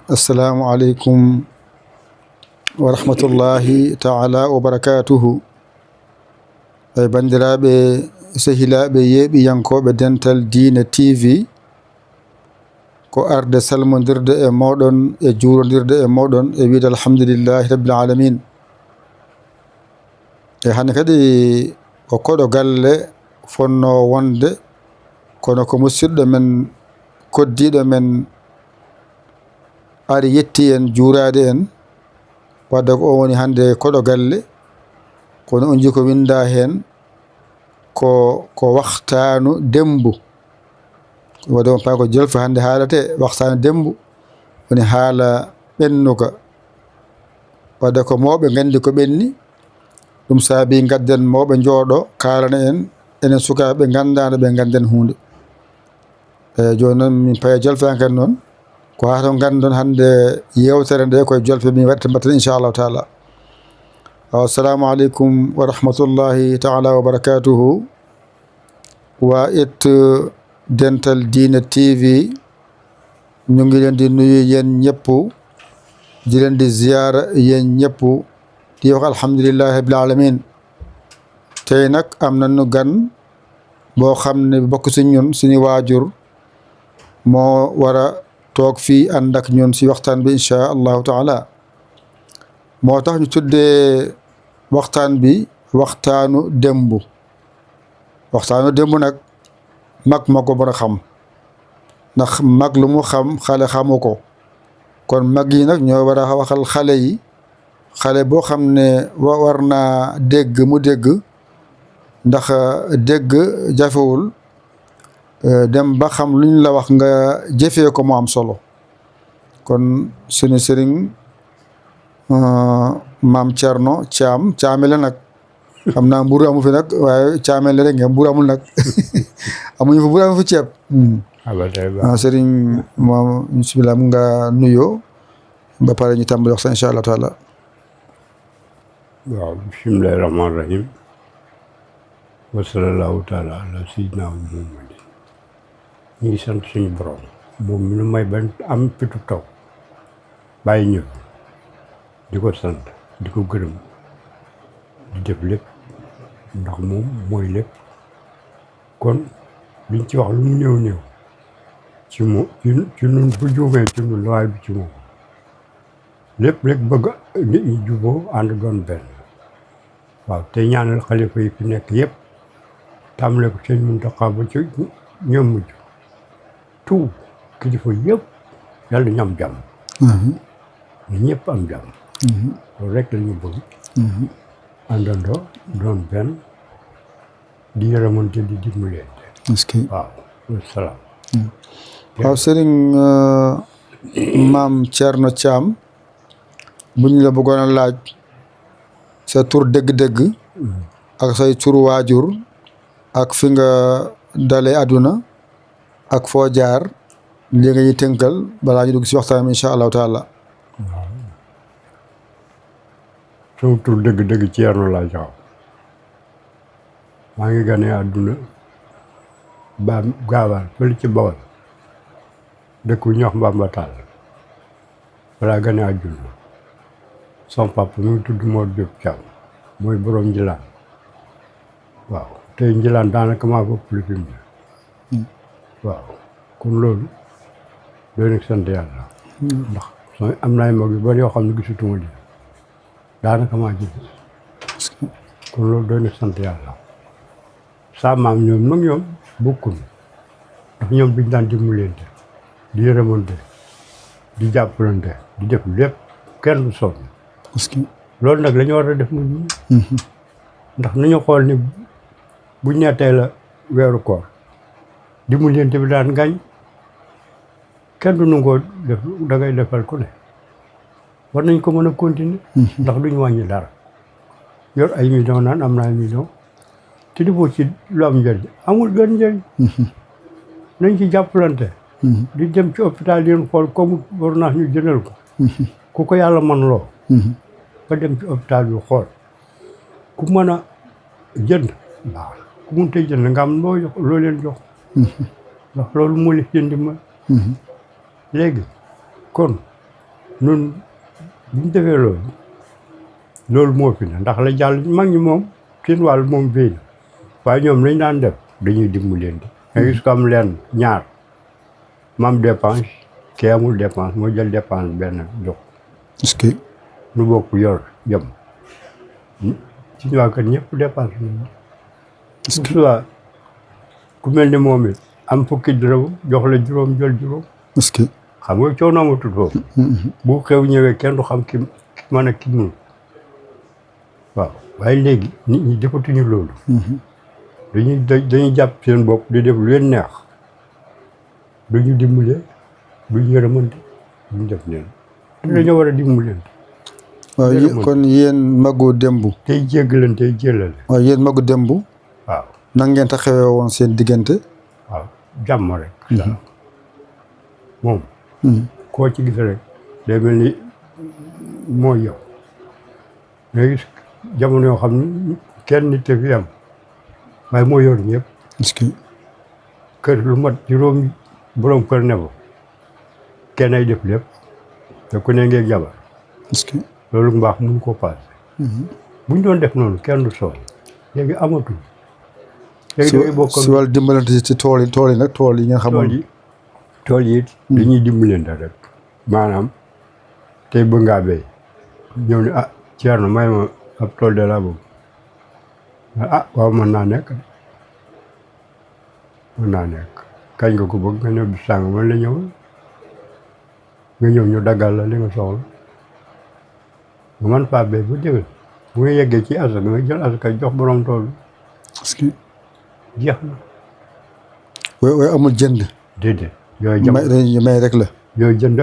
assalamu aleykum wa rahmatullahi taala wa barakatuhu. Bandiraɓe sehilaɓe yeeɓiyankoɓe Dental Dina TV, ko arde salmodirde e moɗon e juurodirde e moɗon e wiide alhamdulillahi rabbil alamin. Hande kadi ko koɗo galle fonno wonde kono ko musidɗo men koddiɗo men ari yetti en juurade en, wadde ko o woni hande koɗo galle, kono on jii ko winda hen ko waktanu dembu. Wadde on paa ko jolfe hande haalate waktanu dembu woni haala ɓennuka, wadde ko mawɓe gandi ko ɓenni, ɗum saabi gadden mawɓe jooɗo kalana en enen sukaɓe gandano ɓe ganden hunde. Joni noon min paye jolfenkadi noon ko hato gandon hande yewtere nde koye jolfe min waɗata mbatten inchallahu taala. Assalamu aleykum wa rahmatullahi taala wa barakatuhu. Wa it Dental Dina TV ñu ngi leen di nuyu yéen ñëpp, di leen di ziyaara yéen ñëpp, di wax alhamdulillahi rabbil alamin. Tey nag am nañu gan boo xam ne bokk si ñun suñu waajur moo war a toog fii ànd ak ñun si waxtaan bi insha allahu taala. moo tax ñu tuddee waxtaan bi waxtaanu démbu. Waxtaanu démbu nag mag moo ko mën a xam, ndax mag lu mu xam xale xamu ko. kon mag yi nag ñoo war a waxal xale yi, xale boo xam ne war naa dégg mu dégg, ndax dégg jafewul, dem ba xam lu ñu la wax nga jëfee ko mu am solo. kon suñu sëriñ maam Thierno Thiam caame la nag, xam naa mburu amu fi nag, waaye caame la rek nga mburu amul nag amuñu fa mburu amu fi ceeb. sëriñ moom bismillah mu nga nuyoo ba pare ñu tàmbali wax sa insha allah taala. waaw bismillahi rahmaani rahim wa sallallahu taala ala sayyidina Muhammad. ñu ngi sant suñu borom moom mi nu may ba am pitu taw bàyyi ñëw di ko sant di ko gërëm di def lépp ndax moom mooy lépp. kon liñ ci wax lu mu néew néew ci moom ci nun bu juumee ci nun la, waaye du ci moom. lépp rek bëgg nit ñi juboo ànd doon benn. waaw te ñaanal xalifa yi fi nekk yëpp tàmbale ko sëñ Muntaxa ba ci ñoom mujj tout kilifa yëpp yàlla ñu am jàmm. ñu ñëpp am jàmm. loolu rek la ñu bëgg. àndandoo doon benn di yërëmante di dimbalante. est-ce que waaw wasalaam. waaw sëriñ maam Thierno Thiam, bu ñu la bëggoon a laaj sa tur dëgg-dëgg ak say turu waajur ak fi nga dale àdduna ak foo jaar, li nga ñuy tënkal balaa ñu dugg si waxtaan bi insha allahu taala. sama tur dëgg-dëgg Thierno laa jox. maa ngi gane àdduna ba gaawaan fële ci Bawol dëkk bu ñuy wax Mbambatal balaa gane àdduna. sama papa mu ngi tudd Mor Diop Thiam mooy borom Njilaan. waaw tey Njilaan daanaka maa ko plus fi mu ne. waaw kon loolu doy na sant yàlla. ndax am na ay mag yu bari yoo xam ne gisutuma di daanaka maa gis. kon loolu doy na sant yàlla. saa maam ñoom nag ñoom bokkul ndax ñoom biñ daan dimbalante di yërëmante di jàppalante di def lépp kenn du sonn. loolu nag la ñu war a def mu ndax nañu xool ni buñ nee tey la weeru koor dimbalante bi daan gañ kenn du nangoo def da ngay defal ku ne. war nañ ko mën a continuer. ndax duñ wàññi dara yor ay millions naan am na ay millions te defoo ci lu am njëriñ amul benn njëriñ. nañ ci jàppalante. di dem ci hôpital yi xool comme ordonnance ñu jëndal ko. ku ko yàlla man loo. nga dem ci hôpital bi xool ku mën a jënd baax ku mënut a jënd nga am loo leen jox ndax loolu moo leen jëndi ma léegi kon nun buñ defee loolu moo fi ne ndax la jàll mag ñi moom seen wàll moom béy na waaye ñoom lañ daan def dañuy dimbalante nga gis ko am leen ñaar mam dépense kii amul dépense moo jël dépense benn jox est-ce que nu bokk yor jëm ci ñu waa kër ñëpp dépense est-ce que ku mel ni moom it am fukki dërëm jox la juróom jël juróom est-ce que xam nga coono amatul foofu bu xew ñëwee kenn du xam ki mën a ki mënul waaw waaye léegi nit ñi defatuñu loolu dañuy jàpp seen bopp di def lu leen neex duñu dimbale duñu yërëmante duñu def leen te dañoo war a dimbalante waaw kon yéen magu démb tey jéggalante tey jëlale waaw yéen magu démb waaw nan ngeen taxawee woon seen diggante waaw jàmm rek moom koo ci gis rek day mel ni mooy yow nga gis jamono yoo xam ne kenn nit te fi am waaye moo yor ñëpp est-ce que kër lu mat juróom borom kër ne fa kenn ay def lépp te ku ne ngeeg jabar est-ce que loolu mbaax mun koo paase buñ doon def noonu kenn du sool léegi amatul léegi dangay bokk si wàllu dimbalante ci tool yi nag tool yi ngeen xamoon tool yi dañuy dimbalante rek maanaam tey bëgg ngaa béy ñëw ne ah Thierno may ma ab tool de laa bëgg ah waaw mën naa nekk kañ nga ko bëgg nga ñëw bis sàng mën la ñëw nga ñëw ñu daggal la li nga soxla nga mën faa béy ba déwén bu nga yeggee ci asaka nga jël asaka jox borom tool bi est-ce que jeex na waaye amul jënd déedéet yooyu jamono may rek la yooyu jënd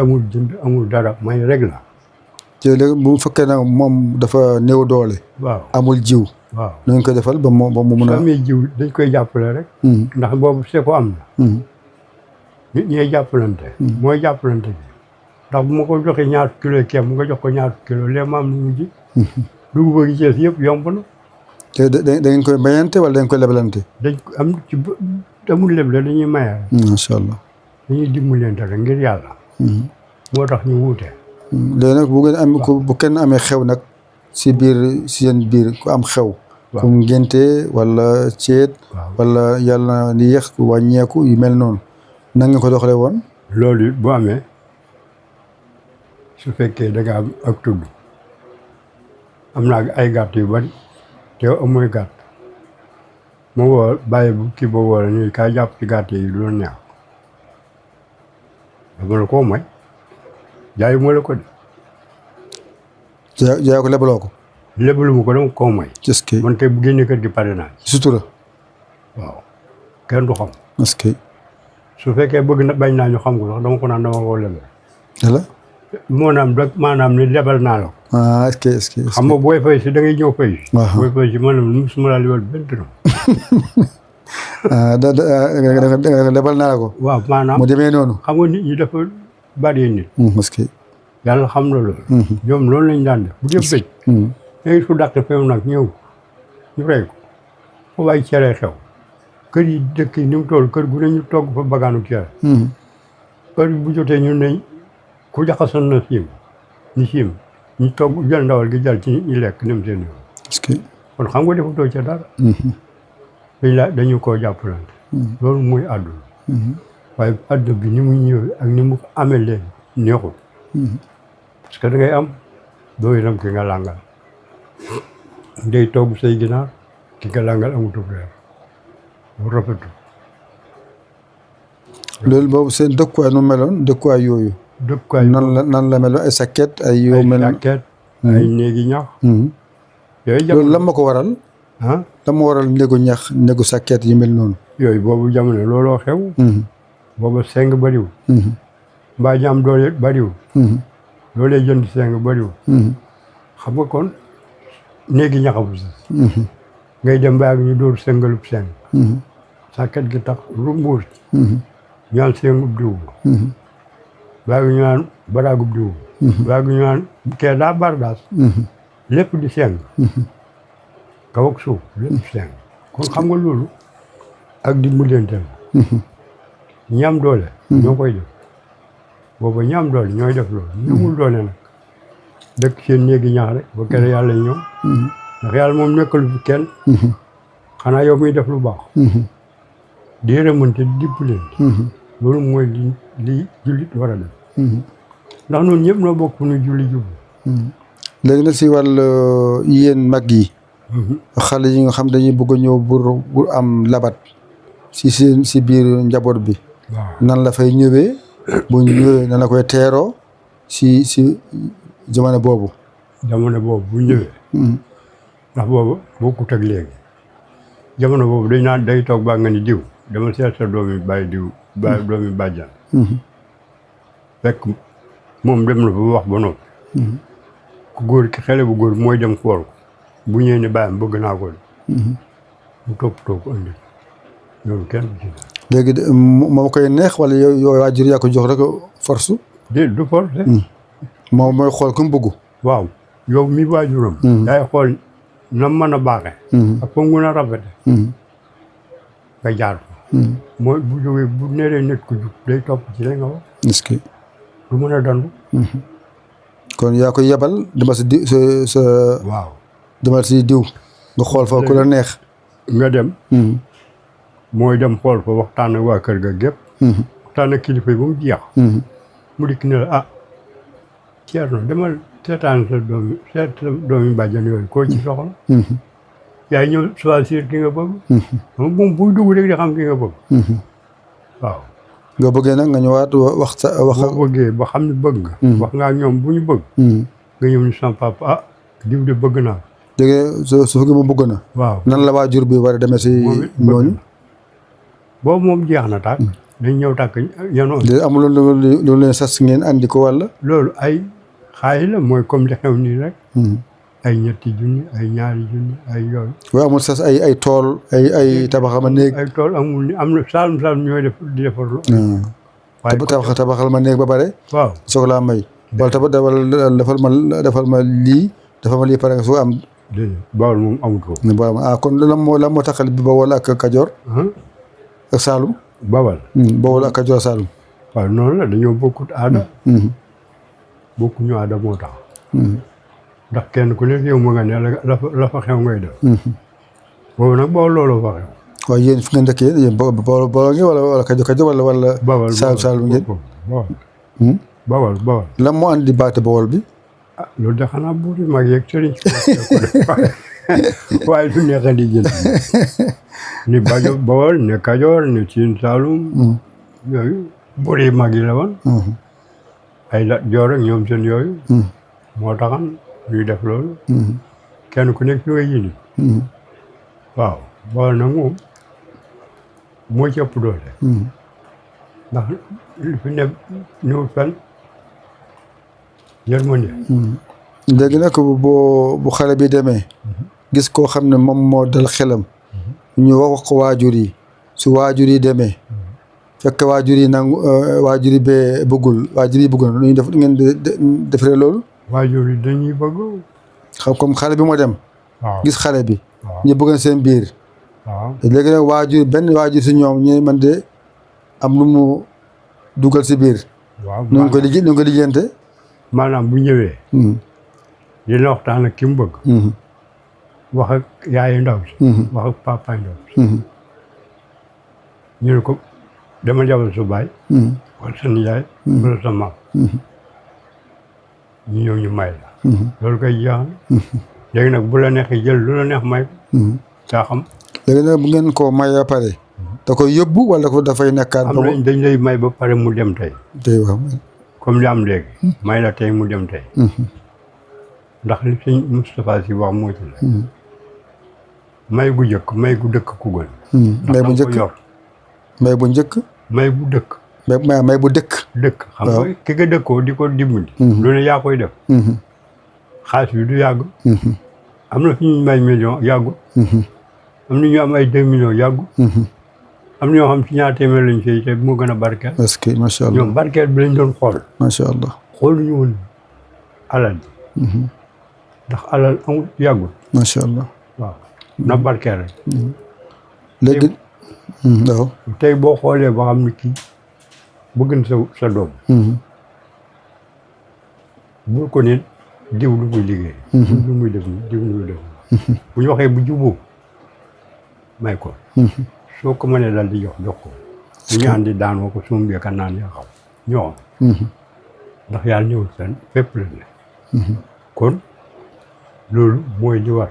amul dara may rek la te léegi bu fekkee nag moom dafa néew doole waaw amul jiw waaw nu ñu koy defal ba mu mun a amee jiw dañ koy jàppale rek ndax boobu c'est ko am na nit ñee jàppalante mooy jàppalante bi ndax bu ma ko joxee ñaar kilo keem nga jox ko ñaar kilo léegi ma am lu mu ji dugub gi ci yëpp yomb na te da ngeen koy mayante wala da ngeen koy lebalante dañ ko am ci amul leble dañuy maye macha allah dañuy dimbalante rek ngir yàlla moo tax ñu wuute léegi nag bu ngeen am bu kenn amee xew nag si seen biir ku am xew comme ngénte wala ceet wala yàlla ni yéex wàññeeku yu mel noonu nan nga ko doxalee woon loolu bu amee su fekkee da nga am ak tudd am naa ay gàtt yu bari te amoy gàtt ma woo bàyyi bu kii ba woo la ni kaa jàpp ci gàtt yi du la neex dama la koo may jaayu ma la ko de jaay ko lebaloo ko lebalu ma ko dama koo may est-ce que man kay bu génne kër gi pare naa sutura waaw kenn du xam est-ce que su fekkee bëgg na bañ naa ñu xam ko sax dama ko naan dama koo lebal voilà maanaam ni lebal naa la ko ah est-ce que xam nga booy fay si da ngay ñëw fay si waaw booy fay si maanaam musuma laa lebal benn dërëm lebal naa la ko waaw maanaam mu demee noonu xam nga nit ñi dafa bari nit parce que yàlla xam na loolu ñoom loolu lañ daan def bu dee bëj léegi su dàq feew nag ñëw ñu rey ko fo waay cere xew kër yi dëkk yi ni mu toll kër gu ne ñu togg fa bagaanu cere heure bu jotee ñu ne ku jaxasoon na siim ñu togg jël ndawal gi jël ci ñu lekk nem seen yoon est-ce que kon xam nga defatoo ca dara dañu koo jàppalante loolu muy àdduna waaye àdduna bi ni mu ñëwee ak ni mu amee léegi neexul parce que da ngay am doo yëram ki nga làngal day togg say ginaar ki nga làngal amutu reer bu rafetu loolu boobu seen dëkkuwaay nu meloon dëkkuwaay yooyu dëkkuwaay nan la meloon ay sakket ay yoo mel sakket ay néegi ñax yooyu loolu lan ma ko waral lan ma waral néegu ñax néegu sakket yi mel noonu yooyu boobu jamono looloo xew boobu seng bariwul mbaa ñaam doole bariwul loolee jënd seng bariwul xam nga kon néegi ñaxabu sa ngay dem ba ak ñu dóor sengalub seng sakket gi tax rumbuur ñu naan sengub diw baagi ñu naan baraagub diw baagi ñu naan kee daa bardaas lépp di seng kaw ak suuf lépp seng kon xam nga loolu ak di mujjante ñam doole ñoo koy def booba ñam doole ñooy def loolu ñamul doole nag dëkk seen néegi ñax rek ba kere yàlla ñëw ndax yàlla moom nekkalu fi kenn xanaa yow muy def lu baax di yërëmante di dimbalante loolu mooy li jullit war a def ndax noonu ñëpp noo bokk fu ñu julli jublu léegi nag si wàll yéen mag yi xale yi nga xam dañuy bëgg a ñëw pour am labat si biir njaboot bi nan la fay ñëwee bu ñëwee nan la koy teeroo si jamono boobu bu ñëwee ndax boobu bokkut ak léegi jamono boobu dañ naan day toog baa nga ni diw dama seet sa doomi bàyyi diw doomi bàjjan fekk moom dem na ba wax ba noppi ku góor ki xale bu góor mooy dem xool ko bu ñëwee ne bàyyam bëgg naa ko mu toppatoo ko andi loolu kenn du ci léegi moo koy neex wala yow waajur yaa ko jox rek force du force moom mooy xool ku mu bëgg waaw yow mi waajuram yaay xool na mën a baaxe ak fa mu gën a rafete nga jaar ko mooy bu jógee bu neree nit ku jub day topp ci la nga wax est-ce que du mën a dandu kon yaa koy yebal dama si di sa waaw demal si diw nga xool fa ku la neex nga dem mooy dem xool fa waxtaan ak waa kër ga gépp waxtaan ak kilifa yi ba mu jeex mu dikk ne la ah Thierno demal seetaan sa doomi bàjjan yooyu koo ci soxla yaay ñëw choisir ki nga bëgg moom buy dugg rek di xam ki nga bëgg waaw nga bëggee nag nga ñëwaat wax boo bëggee ba xam ne bëgg nga wax nga ak ñoom bu ñu bëgg nga ñëw ni sama papa ah diw de bëgg naa dégg su fekkee moom bëgg na waaw nan la waajur bi war a demee si ñooñu boobu moom jeex na tàkk dañ ñëw tàkk yanoo amul loolu leen sas ngeen andi ko walla loolu ay xaayi la mooy comme li xew nii rek ay ñetti junni ay ñaari junni ay yooyu waaw amul sas ay tool ay tabaxal ma néeg ay tool amul ni am na saalum ñooy def di defar lu waaye tabaxal ma néeg ba pare waaw soog laa may wala defal ma lii pare nga soo am déedéet Bawol moom amut ko kon lan moo taxal bi Bawol ak Kajoor ak Saalum Bawol Bawol ak Kajoor Saalum waaw noonu la dañoo bokkut aada bokkuñu aada moo tax ndax kenn ku nekk yow ma nga ne la fa xew ngay def boobu nag Bawol loolu fa xew waaw yéen fi ngeen dëkkee yéen Bawol ngeen wala Kajoor wala Saalum ngeen Bawol lan moo andi baate Bawol bi ah loolu de xanaa buuti mag yeeg sëriñ waaye du neex a di jël ni Bawol ne Kajoor ne Siin Saalum yooyu buuri mag yi la woon ay Lat Joor ak ñoom seen yooyu moo taxan ñuy def loolu kenn ku nekk fi nga yéene waaw Bawol nag moom moo ci ëpp doole ndax li fi ne ñëw fen yërmande léegi nag bu xale bi demee gis koo xam ne moom moo dal xelam ñu wax ko waajur yi su waajur yi demee fekk waajur yi nangu waajur yi bee bëggul waajur yi bëggul lu ñu def ngeen defaree loolu waajur yi dañuy bëgg xam comme xale bi moo dem gis xale bi ñu bëggoon seen biir waaw léegi nag benn waajur si ñoom ñu man de am lu mu dugal si biir nu ngi ko lijjante maanaam bu ñëwee dina waxtaan ak ki mu bëgg wax ak yaayu ndaw si wax ak papa ndaw si ñu ne ko dama jabal su baay wala sa nijaay wala sa maam ñu ñëw ñu may la loolu koy jeex na léegi nag bu la neexee jël lu la neex may ko daa xam léegi nag bu ngeen ko may ba pare da koy yóbbu wala ko dafay nekkaat am nañ dañ lay may ba pare mu dem tey waaw comme li am léegi may la tey mu dem tey ndax li sëñ Moustapha Sy wax moo ci la may gu njëkk may gu dëkk ku gën may bu njëkk may bu njëkk may bu dëkk may bu dëkk xam nga ki nga dëkkoo di ko dimbali lu ne yaa koy def xaalis bi du yàgg am na fi ñu may million yàggul am na ñu am ay 2 millions yàggul am na ñoo xam ci ñaar téeméer lañ sey te moo gën a barkeel parce que macha allah ñoom barkeel bi lañ doon xool macha allah xooluñu woon alal ndax alal amul yàggul. macha allah. waaw na barkeel rek. léegi. waaw. tey boo xoolee ba xam ne kii bëgg na sa doom. bul ko ne diw lu muy liggéey. diw lu muy def diw lu muy def. bu ñu waxee bu jubóo may ko. soo ko mënee daal di jox ko. bu ñu andi daanoo ko suum bi ka naan yaa xam ñoo ndax yàlla ñëwul seen fépp la ne. kon loolu mooy li war.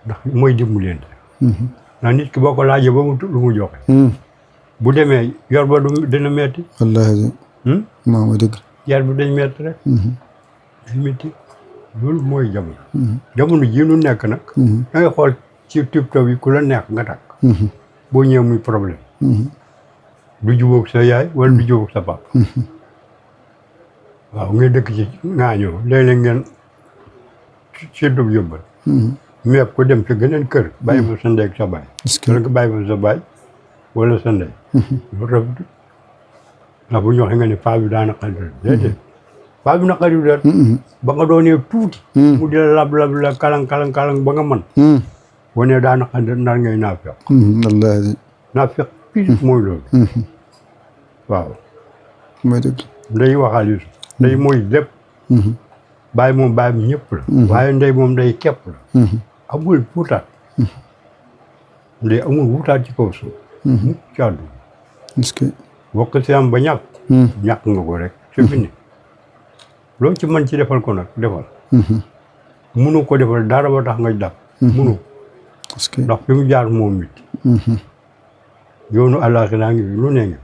ndax mooy dimbalante. ndax nit ki boo ko laajee ba mu lu mu joxe. bu demee yor ba du dina metti. wallaahi. maa ma dëgg. yar bi dañ metti rek. dañ metti loolu mooy jamono. jamono jii nu nekk nag. da ngay xool ci TikTok yi ku la neex nga takk. boo ñëwee muy problème. du jubóog sa yaay wala du jubóog sa papa. waaw ngay dëkk ci ŋaañoo léeg-léeg ngeen séddub yóbbal. meeb ko dem sa geneen kër. bàyyi fa sa ndey ak sa baay. wala nga bàyyi fa sa baay wala sa ndey. loolu rafetlu ndax bu ñu waxee nga ne paa bi daa naqari déedéet paa bi naqari déet. ba nga doonee tuuti. mu di la lab la kalang ba nga mën. boo nee daa naqari nar ngay naafeq. wallaahi. naafeq pire mooy loolu. waaw. mooy dëgg. ndey waxaal Yusuf ndey mooy lépp. bàyyi moom bàyyi mu ñëpp la. waaye ndey moom ndey képp la. amul wutaat. ndey amul wutaat ci kaw suuf. mukk ci àdduna. est-ce que. bokk si am ba ñàkk. ñàkk nga ko rek c'est fini. loo ci mën ci defal ko nag defal. munu ko defal dara ba tax nga dàpp. munu est-ce que. ndax fi mu jaar moom it. yoonu àllaaxira ngi lu ne ngi.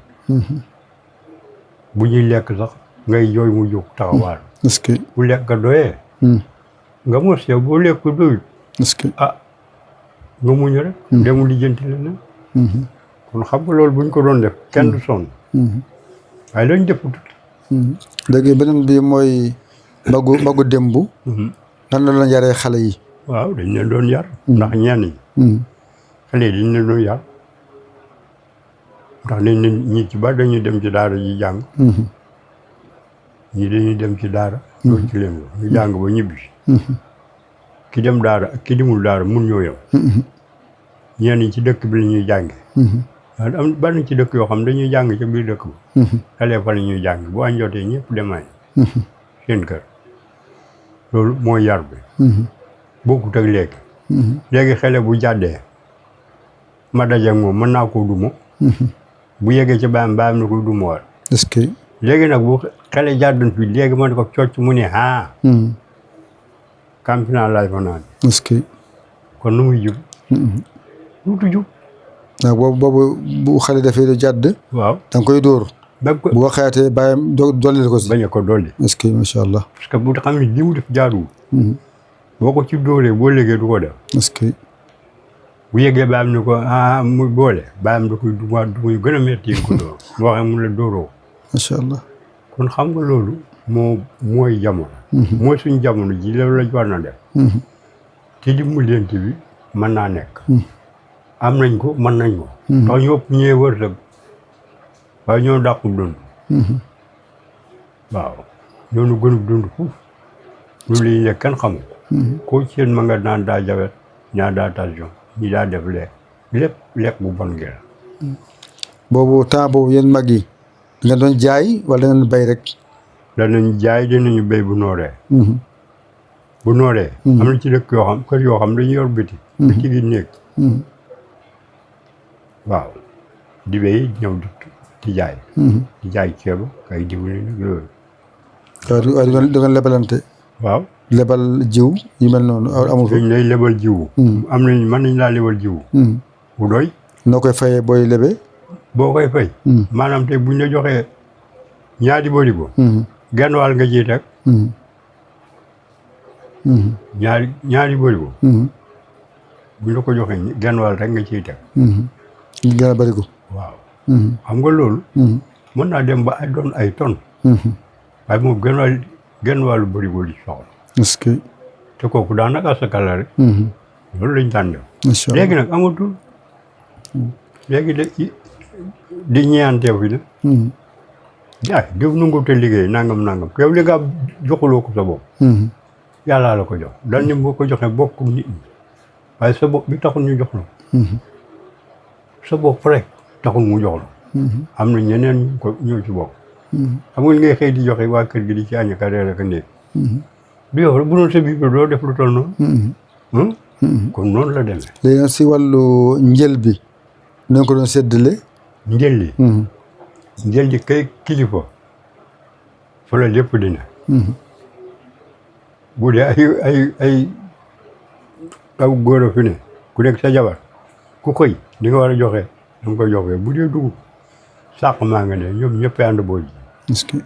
bu ñuy lekk sax ngay jooy mu jóg taxawaal. est-ce que. bu lekk doyee. nga mos yow boo lekk doyul. est-ce que. ah nga muñ rek. demu lijjanti la ne. kon xam nga loolu buñ ko doon def kenn du sonn. waaye lañ def tuuti. léegi beneen bi mooy magu démb. nan la la yaree xale yi. waaw dañ leen doon yar. ndax ñenn ñi. xale yi dañ leen doon yar. ndax dañ leen ñi ci ba dañuy dem ci daara ji jàng. ñii dañuy dem ci daara. loolu ci leen ñu jàng ba ñibbi. ki dem daara ak ki demul daara mun ñoo yem. ñenn ñi ci dëkk bi la ñuy jànge. am bari ci dëkk yoo xam dañuy jàng ca biir dëkk ba. xale fa la ñuy jàng bu añ jotee ñëpp dem añ. seen kër. loolu mooy yar bi. bokkut ak léegi. léegi xale bu jàddee ma daje ak moom mën naa koo duma. bu yeggee ci baayam na koy duma war. est-ce que. léegi nag bu xale jàddan fi léegi man ko cocc mu ne ah. campement laay fa naan. est-ce que. kon nu muy jub. luutu jub. waaw boobu bu xale dafay di jàdd. waaw da nga koy dóor. da nga ko bu waxaatee bàyyam dolli ko si. bañ a ko dolli. est-ce que macha allah. parce que bu xam ne li mu def jaaduwul. boo ko ci dóoree boo léegee du ko def. est-ce que. bu yeggee bàyyam ni ko ah muy boole bàyyam da koy dugaat du yu gën a métti yi ko dóor. boo xam mu la dóoroo. macha allah. kon xam nga loolu mooy jamono. mooy suñ jamono ji loolu lañ war na def. te dimbalante bi mën naa nekk. am nañ ko mën nañ ko. ndax ñoo ëpp ñëwee wërsëg waaye ñoo dàqul dund. waaw ñoo nu gënul dund fuuf loolu yi nekk kenn xamu ko. koo ci seen ma nga naan daa jabet ñaa daa tension ñi daa def lekk bu bon gi la. boobu temps boobu yéen mag yi da nga doon jaay wala da ngeen bay rek. danañ jaay dinañu béy bu nooree. bu nooree. am na ci dëkk yoo xam kër yoo xam dañu yor biti. biti gi néeg. waaw di béy ñëw di jaay. di jaay ceeb kay diwlin nag yooyu. waaye da nga lebalante. waaw lebal jiw yu mel noonu amul. dañ lay lebal jiwu. am nañ mën nañ laa lebal jiwu. bu doy. noo koy fayee booy lebe. boo koy fay. maanaam tey buñ la joxee ñaari barigo. genn wàll nga ciy teg. ñaari barigo. buñ la ko joxee genn wàll rek nga ciy teg. gën a barigo. waaw. xam nga loolu. mën naa dem ba ay doon ay tonnes. waaye moom genn wàllu barigo li soxla. est-ce que. te kooku daanaka asaka la rek. loolu lañ daan def. macha allah léegi nag amatul. léegi di ñeeyanteew fi ne. ah diw nangu te liggéey nangam yow li nga joxuloo ko sa bopp. yàllaa la ko jox dañ ni boo ko joxee bokk nit ñi waaye sa bopp bi taxul ñu jox la sa bopp rek taxul mu jox la am na ñeneen ñu ko ñëw ci bopp xam nga li ngay xëy di joxe waa kër gi di ci añ ak reer ak néeg du yow bu doon sa biir doo def lu toll noonu kon noonu la demee léegi nag si wàllu njël bi nañ ko doon séddale njël li njël li kay kilifa fa la lépp dina bu dee ay aw góor a fi ne ku nekk sa jabar ku xëy di nga war a joxe da nga koy joxe bu dee dugub sàq maa nga ne ñoom ñëpp ànd boo ji est-ce que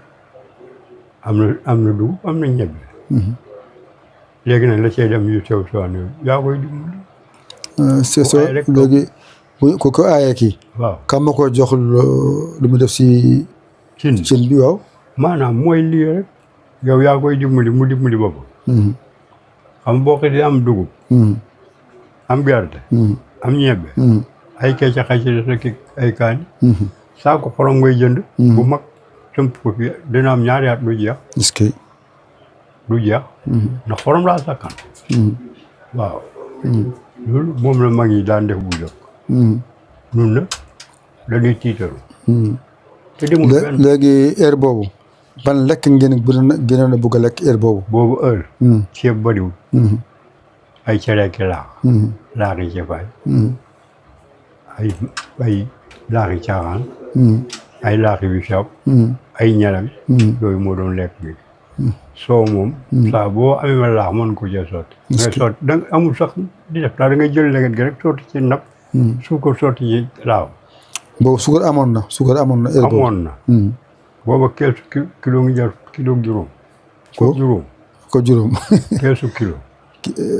am na dugub am na ñebe léegi nag la cay dem yu sew sewaan yooyu yaa koy dimbali c'est ça léegi ku ko aayee kii waaw kam ma ko jox lu mu def si cin bi waaw maanaam mooy lii rek yow yaa koy dimbali mu dimbali boppam xam boo ko di am dugub am gerte am ñebbe ay kecca xay ci des ay kaani saako xorom ngay jënd bu mag sëmp ko fi dina am ñaari at du jeex est-ce que du jeex ndax xorom laa sakkan waaw loolu moom la mag yi daan def bu jëkk nun na dañuy tiitaru te demul benn léegi heure boobu ban lekk ngeen gënoon a bugg a lekk heure boobu boobu heure ceeb bariwul ay cere ki laax yi ceebaay ay laax yi caaxaan ay laax yi bisaab ay ñaram yooyu moo doon lekk bi soo moom saa boo amee ma laax mën ko cee sotti nga sotti da nga amul sax di def daa da ngay jël leget gi rek sotti ci ndab suukar sotti ci laaw boobu suukar amoon na heure boobu amoon na booba keesu kilo ngi jar kilo juróom ko juróom keesu kilo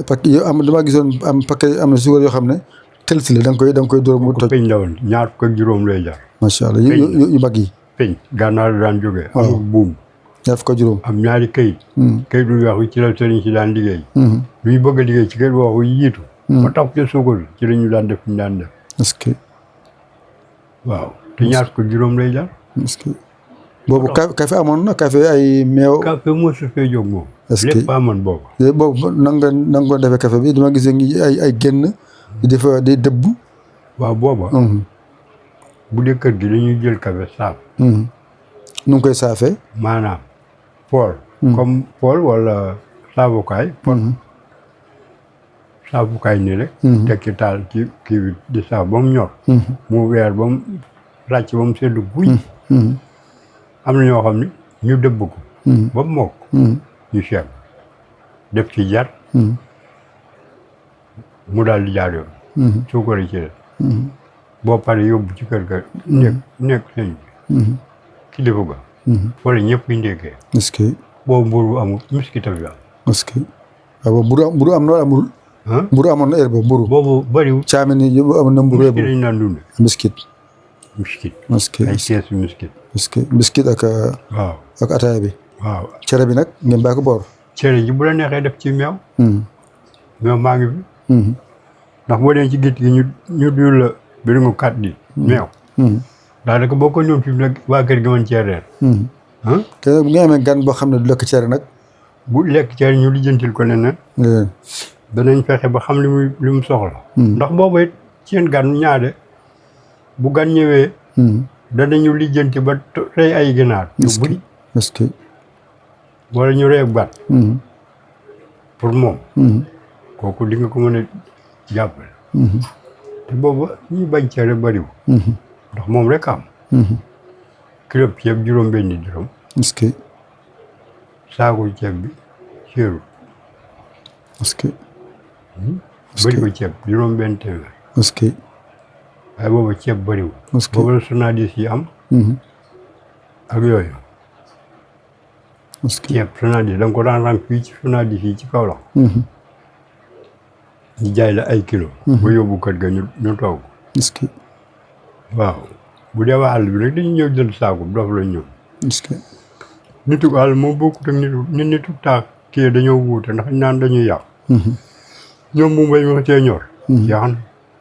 parce que yow damaa gisoon am paquet am na suukar yoo xam ne tel si la da nga koy dóor mu toj peñ ndawoon ñaar fukk ak juróom lay jar macha allah yu mag yi peñ gànnaar daan jógee amul buum ñaar fukk ak juróom am ñaari kayit kayit du wax ci la sëriñ si daan liggéey luy bëgg a liggéey ci kayit wax yu jiitu ba tax ca suukar ci la ñu daan def ñu daan def est-ce que waaw te ñaar fukk ak juróom lay jar est-ce que boobu café amoon na café ay meew café moo su fee jóg moom lépp amoon boobu boobu nanga ko defee café bi dama gisee ngi ay génn di dëbb waaw booba bu dee kër gi dañuy jël café saaf nu ngi koy saafee maanaam pool comme pool wala saabukaay saabukaay nii rek teg ci taal ci kii bi di saaf ba mu ñor mu weer ba mu ràcc ba mu seddu guy am na ñoo xam ne ñu dëbb ko ba mu mokk ñu seet def ci jar mu daal di jaar yoon suukar ci des boo paree yóbbu ci kër ga nekk sëñ bi kilifa ga wala ñëpp yi ndékkee est-ce que boobu mburu amul miskita bi am est-ce que waaw mburu am na amul mburu amoon na heure boobu boobu bëriwul caamin yi amoon na mburu miskit lañu daan dunde miskit ay keesu miskit miskit ak waaw ak ataaya bi waaw cere bi nag ngeen bàyyi ko boor cere ji bu la neexee def ci meew meew maa ngi fi ndax boo dee ci gétt gi ñu duyul la biringu 4 di meew daanaka boo ko ñëw fi nag waa kër gi mën cee reer te nag bu nga amee gan boo xam ne du lekk cere nag bu lekk cere ñu lijjantil ko leneen danañ fexe ba xam li mu soxla ndax boobu it seen gan ñaade bu gan ñëwee danañu lijjanti ba rey ay ginaar yu bëri est-ce que wala ñu rey bat pour moom kooku di nga ko mën a jàppale te booba ñuy bañ cere bariwul ndax moom rek am kilo ceeb juróom benni dërëm est-ce que saako ceeb bi séeru est-ce que bëri ko ceeb juróom benn téeméer est-ce que waaye booba ceeb bariwul booba la Sonadis yi am ak yooyu est-ce que ceeb Sonadis da nga ko daan rang fii ci Sonadis yi ci Kaolack ñu jaay la ay kilo ba yóbbu kër ga ñu togg est-ce que waaw bu dee waa àll bi rek dañu ñëw jënd saako dof la ñëw est-ce que nitu àll moo bokkut ak nitu taax kii dañoo wuute ndax naan dañuy yàq ñoom mu mbay ma cee ñor yaa xam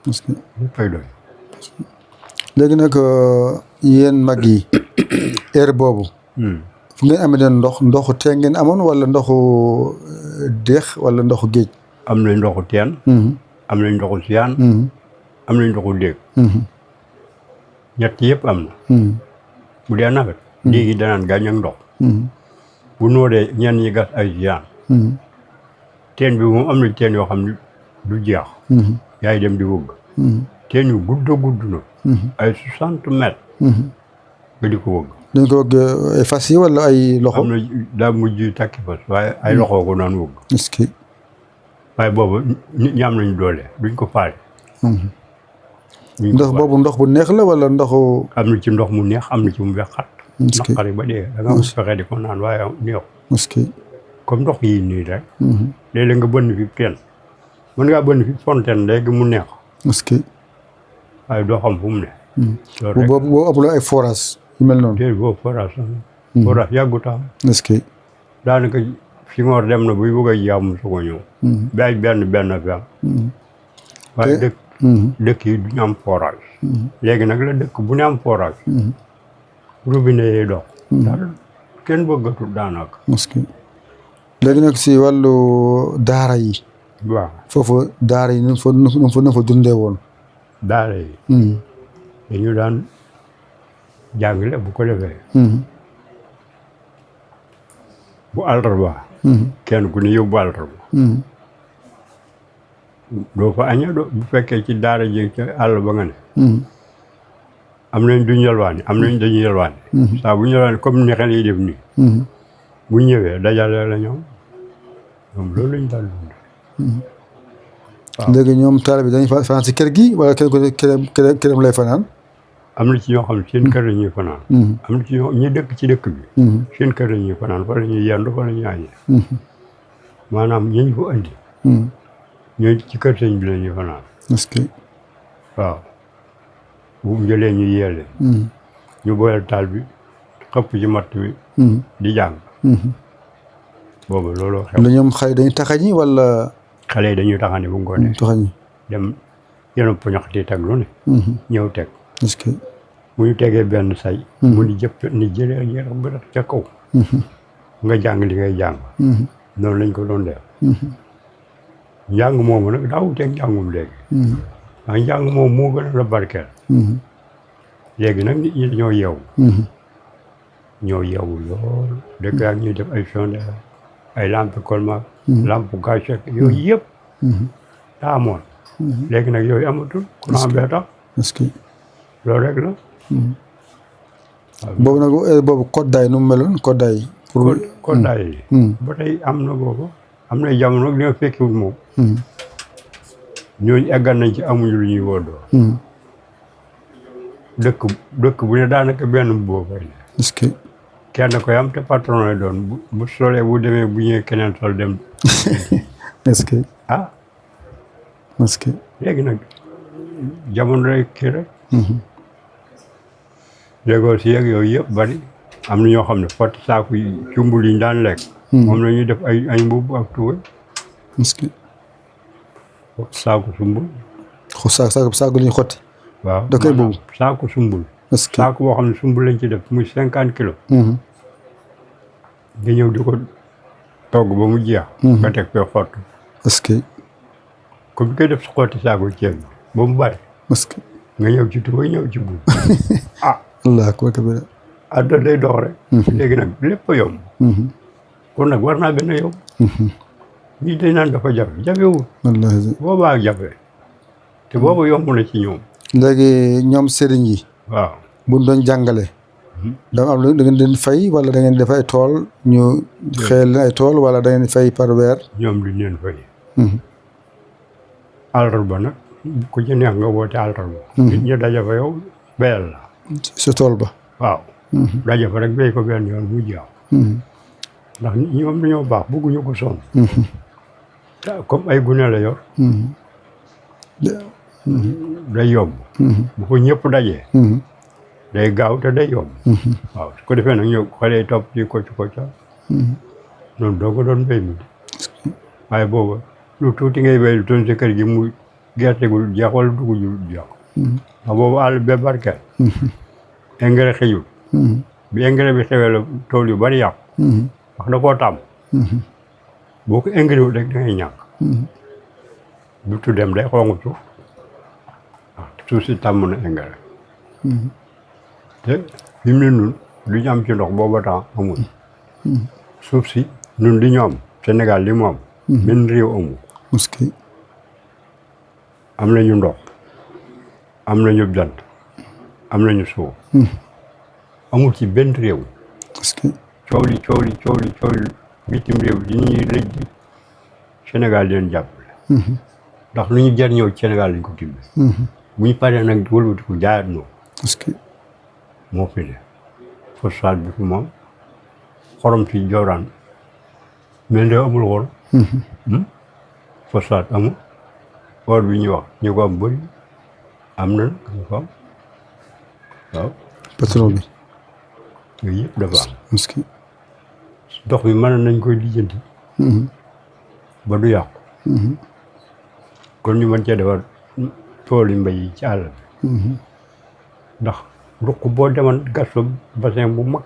est-ce que ñu fay doy léegi nag yéen mag yi heure boobu fu ngeen amee den ndoxu teen ngeen amoon wala ndoxu deex wala ndoxu géej. am nañ ndoxu teen. am nañ ndoxu siyaan. am nañ ndoxu déeg. ñett yëpp am na. bu dee nawet. léegi danaan gàññ ak ndox. bu nooree ñenn ñi gas ay siyaan. teen bi moom am na teen yoo xam ne du jeex. yaay dem di wëgg. teen yu gudd na. ay 60 mètres. nga di ko wëgg. dañ ko wëgg ay fas yi wala ay loxo. am na daa mujj takki fas waaye ay loxo ko naan wëgg. est-ce que. waaye boobu nit ñi am nañu doole duñ ko faale. ndox boobu ndox bu neex la wala ndoxu. am na ci ndox mu neex am na ci mu wexxat. naqari ba dee da nga am fexe di ko naan waaye neex. est-ce que. comme ndox yi nii rek. léeg-léeg nga bënn fi teen mën ngaa bënn fi fontaine léegi mu neex. est-ce que. waaye doo xam fu mu ne. loolu rek boobu ëpp ay forage yu mel noonu. déedéet boobu forage forage yàggut am. est-ce que. daanaka fi ngoor dem na buy bëgg a jaamu su ko ñëw. bay benn fi am. waaye dëkk yi du ñu am forage. léegi nag la dëkk bu ne am forage. robinet yi dox. daal kenn bëggatul daanaka. est-ce que. léegi nag si wàllu daara yi. waaw foofu daara yi nu fa dundee woon. daara yi. dañu daan jàngale bu ko defee. bu àllarba. kenn ku ne yóbbu àllarba. doo fa aña bu fekkee ci daara ji ca àll ba nga ne. am nañ duñ yalwaani am nañ dañuy yalwaani. saa bu ñu yalwaani comme ni xel yi def nii. bu ñëwee dajale la ñoom loolu lañ daan dund. waaw léegi ñoom taal bi dañuy fanaan si kër gi wala këram lay fanaan. am na ci ñoo xam ne seen kër la ñuy fanaan. am na ci ñi dëkk ci dëkk bi. seen kër la ñuy fanaan fa la ñuy yendu fa la ñuy añee. maanaam ñi ñu fa andi. ñooy ci kër sëñ bi la ñuy fanaan. est-ce que. waaw bu mu jëlee ñu yeele. ñu boyal taal bi xëpp ci matt bi. di jàng. boobu looloo xew. la ñoom xale dañuy taxañi wala. xale yi dañuy taxani bu ngoonee. taxañi dem yéen poñaxti teg lu ne. ñëw teg. est-ce que. bu ñu tegee benn say. mu ni jëpp ni jëlee yéex ba def ca kaw. nga jàng li ngay jàng. noonu lañ ko doon def. njàng moomu nag daa wuteeg njàngum léegi. ndax njàng moom moo gën a la barkeel. léegi nag nit ñi dañoo yeewu. ñoo yeewu lool. dëkk yaa ñuy def ay sondeel ay lampe colmar. lampe gâchette yooyu yëpp. daa amoon. léegi nag yooyu amatul. courant bee tax. est-ce que. loolu rek la. boobu nag boobu koddaay nu mu meloon koddaay. pour koddaay yi. ba tey am na boobu. am na jamono li nga fekkiwul moom. ñooñu eggal nañ ci amuñu lu ñuy woddoo. dëkk bu ne daanaka benn boobu fay ne. est-ce que. kenn koy am te patron lay doon bu solee bu demee bu ñëwee keneen sol dem. est-ce que. ah. est-ce que. léegi nag jamono rek kii rek. léegoo si yeeg yooyu yëpp bari am na ñoo xam ne fot saaku yi cumbul yi ñu daan lekk. moom la ñuy def ay mbubb ak tuwe. est-ce que. saaku sumbul. saaku li ñu xotti. waaw da koy boobu saaku sumbul. est-ce que. saaku boo xam ne sumbul lañ ci def muy 50 kilos. nga ñëw di ko togg ba mu jeex. nga teg fee xott. est-ce que. comme koy def si xotti saaku ceeb bi ba mu bari. est-ce que. nga ñëw ci tuwe ñëw ci buub. ah. allah akbar kabira. àdduna day dox rek. léegi nag lépp a yomb. kon nag war naa gën a yomb. ñii dañ naan dafa jafe jafewul. wallaahi. boobaa jafe te boobu yomb na ci ñoom. léegi ñoom sëriñ yi. waaw buñ doon jàngale. da am da ngeen leen fay wala da ngeen def ay tool ñu xeel leen ay tool wala da ngeen fay par weer. ñoom duñ leen fay. àllarba nag ku ci neex nga woote àllarba. nit ñi daje fa yow béyal la. sa tool ba. waaw. daje fa rek béy ko benn yoon bu jaaw. ndax ñoom dañoo baax bëgguñu ko sonn. comme ay gune la yor. day yomb. bu ko ñëpp dajee. day gaaw te day yomb. waaw su ko defee nag ñëw xale topp ci kocc kocca. noonu doo ko doon béy mi. waaye booba lu tuuti ngay béy lu toon si kër gi muy gerte gu jeex wala dugub ju jeex. ndax boobu àll bee barkeel. engrais xëyul. bi engrais bi xewee la tool yu bari yàqu. wax da koo tàmm. boo ko engrais wu rek da ngay ñàkk. du dem day xongu suuf suuf si tàmm na engrais. te fi mu ne nun lu ñu am ci ndox booba temps amul. suuf si nun li ñu am Sénégal li mu am. benn réew amul. am nañu ndox am nañu jant am nañu suuf. amul ci benn réew. coow li bitim réew yi ñuy lëj di Sénégal leen jàppale. ndax lu ñu jariñoo ci Sénégal lañ ko tibbee. bu ñu paree nag wëlbatiku jaayaat noo. moo fi ne phosphate bi fi moom xorom ci jooraan mais nde amul xorom. phosphate amul or bi ñuy wax ñu ko am bëri am na ñu ko am waaw. pétrole bi. yooyu yëpp dafa am. ndox mi mën nañ koy lijjanti. ba du yàqu. kon ñu mën cee defar tool yi mbay yi ci àll bi. ndax ruq boo demoon gas fa bassin bu mag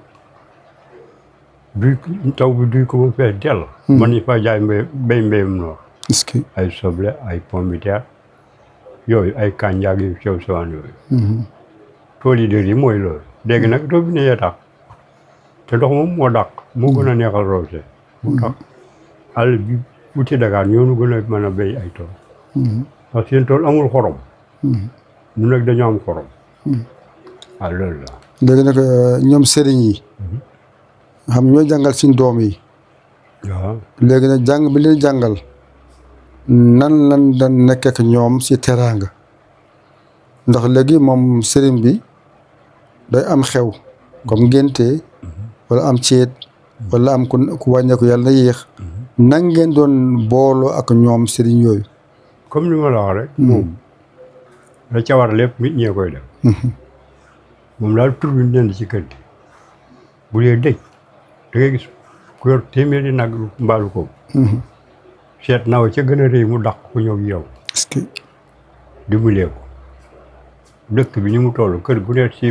duy taw bi duy ko ba fees dell. mën nañ faa jaay mbéyum noor. ay soble ay pomme de terre yooyu ay kànjaag yu sew sewaan yooyu. tool yi dër yi mooy loolu. léegi nag robinet yee tax te ndox moom moo dàq moo gën a neexal roose. moo tax àll bi wuti Dakar ñoonu gën a mën a béy ay tool. parce que seen tool amul xorom. ñu nag dañoo am xorom. waaw loolu la. léegi nag ñoom sëriñ yi. xam ñoo jàngal suñ doom yi. waaw léegi nag jàng bi leen jàngal nan lan dan nekk ak ñoom si teraanga ndax léegi moom sëriñ bi day am xew comme ngénte wala am ceet wala am ku wàññeeku yàlla na yéex nan ngeen doon booloo ak ñoom sëriñ yooyu. comme ni ma la wax rek. moom la ca war lépp nit ñee koy def. moom daal tur bi ñu ci kër gi bu dee dëj da ngay gis ku yor téeméeri nag mbaalu ko. seet naw ca gën a rëy mu dàq ko ñëw yow. est-ce que. dimbalee ko dëkk bi ni mu toll kër gu ne si.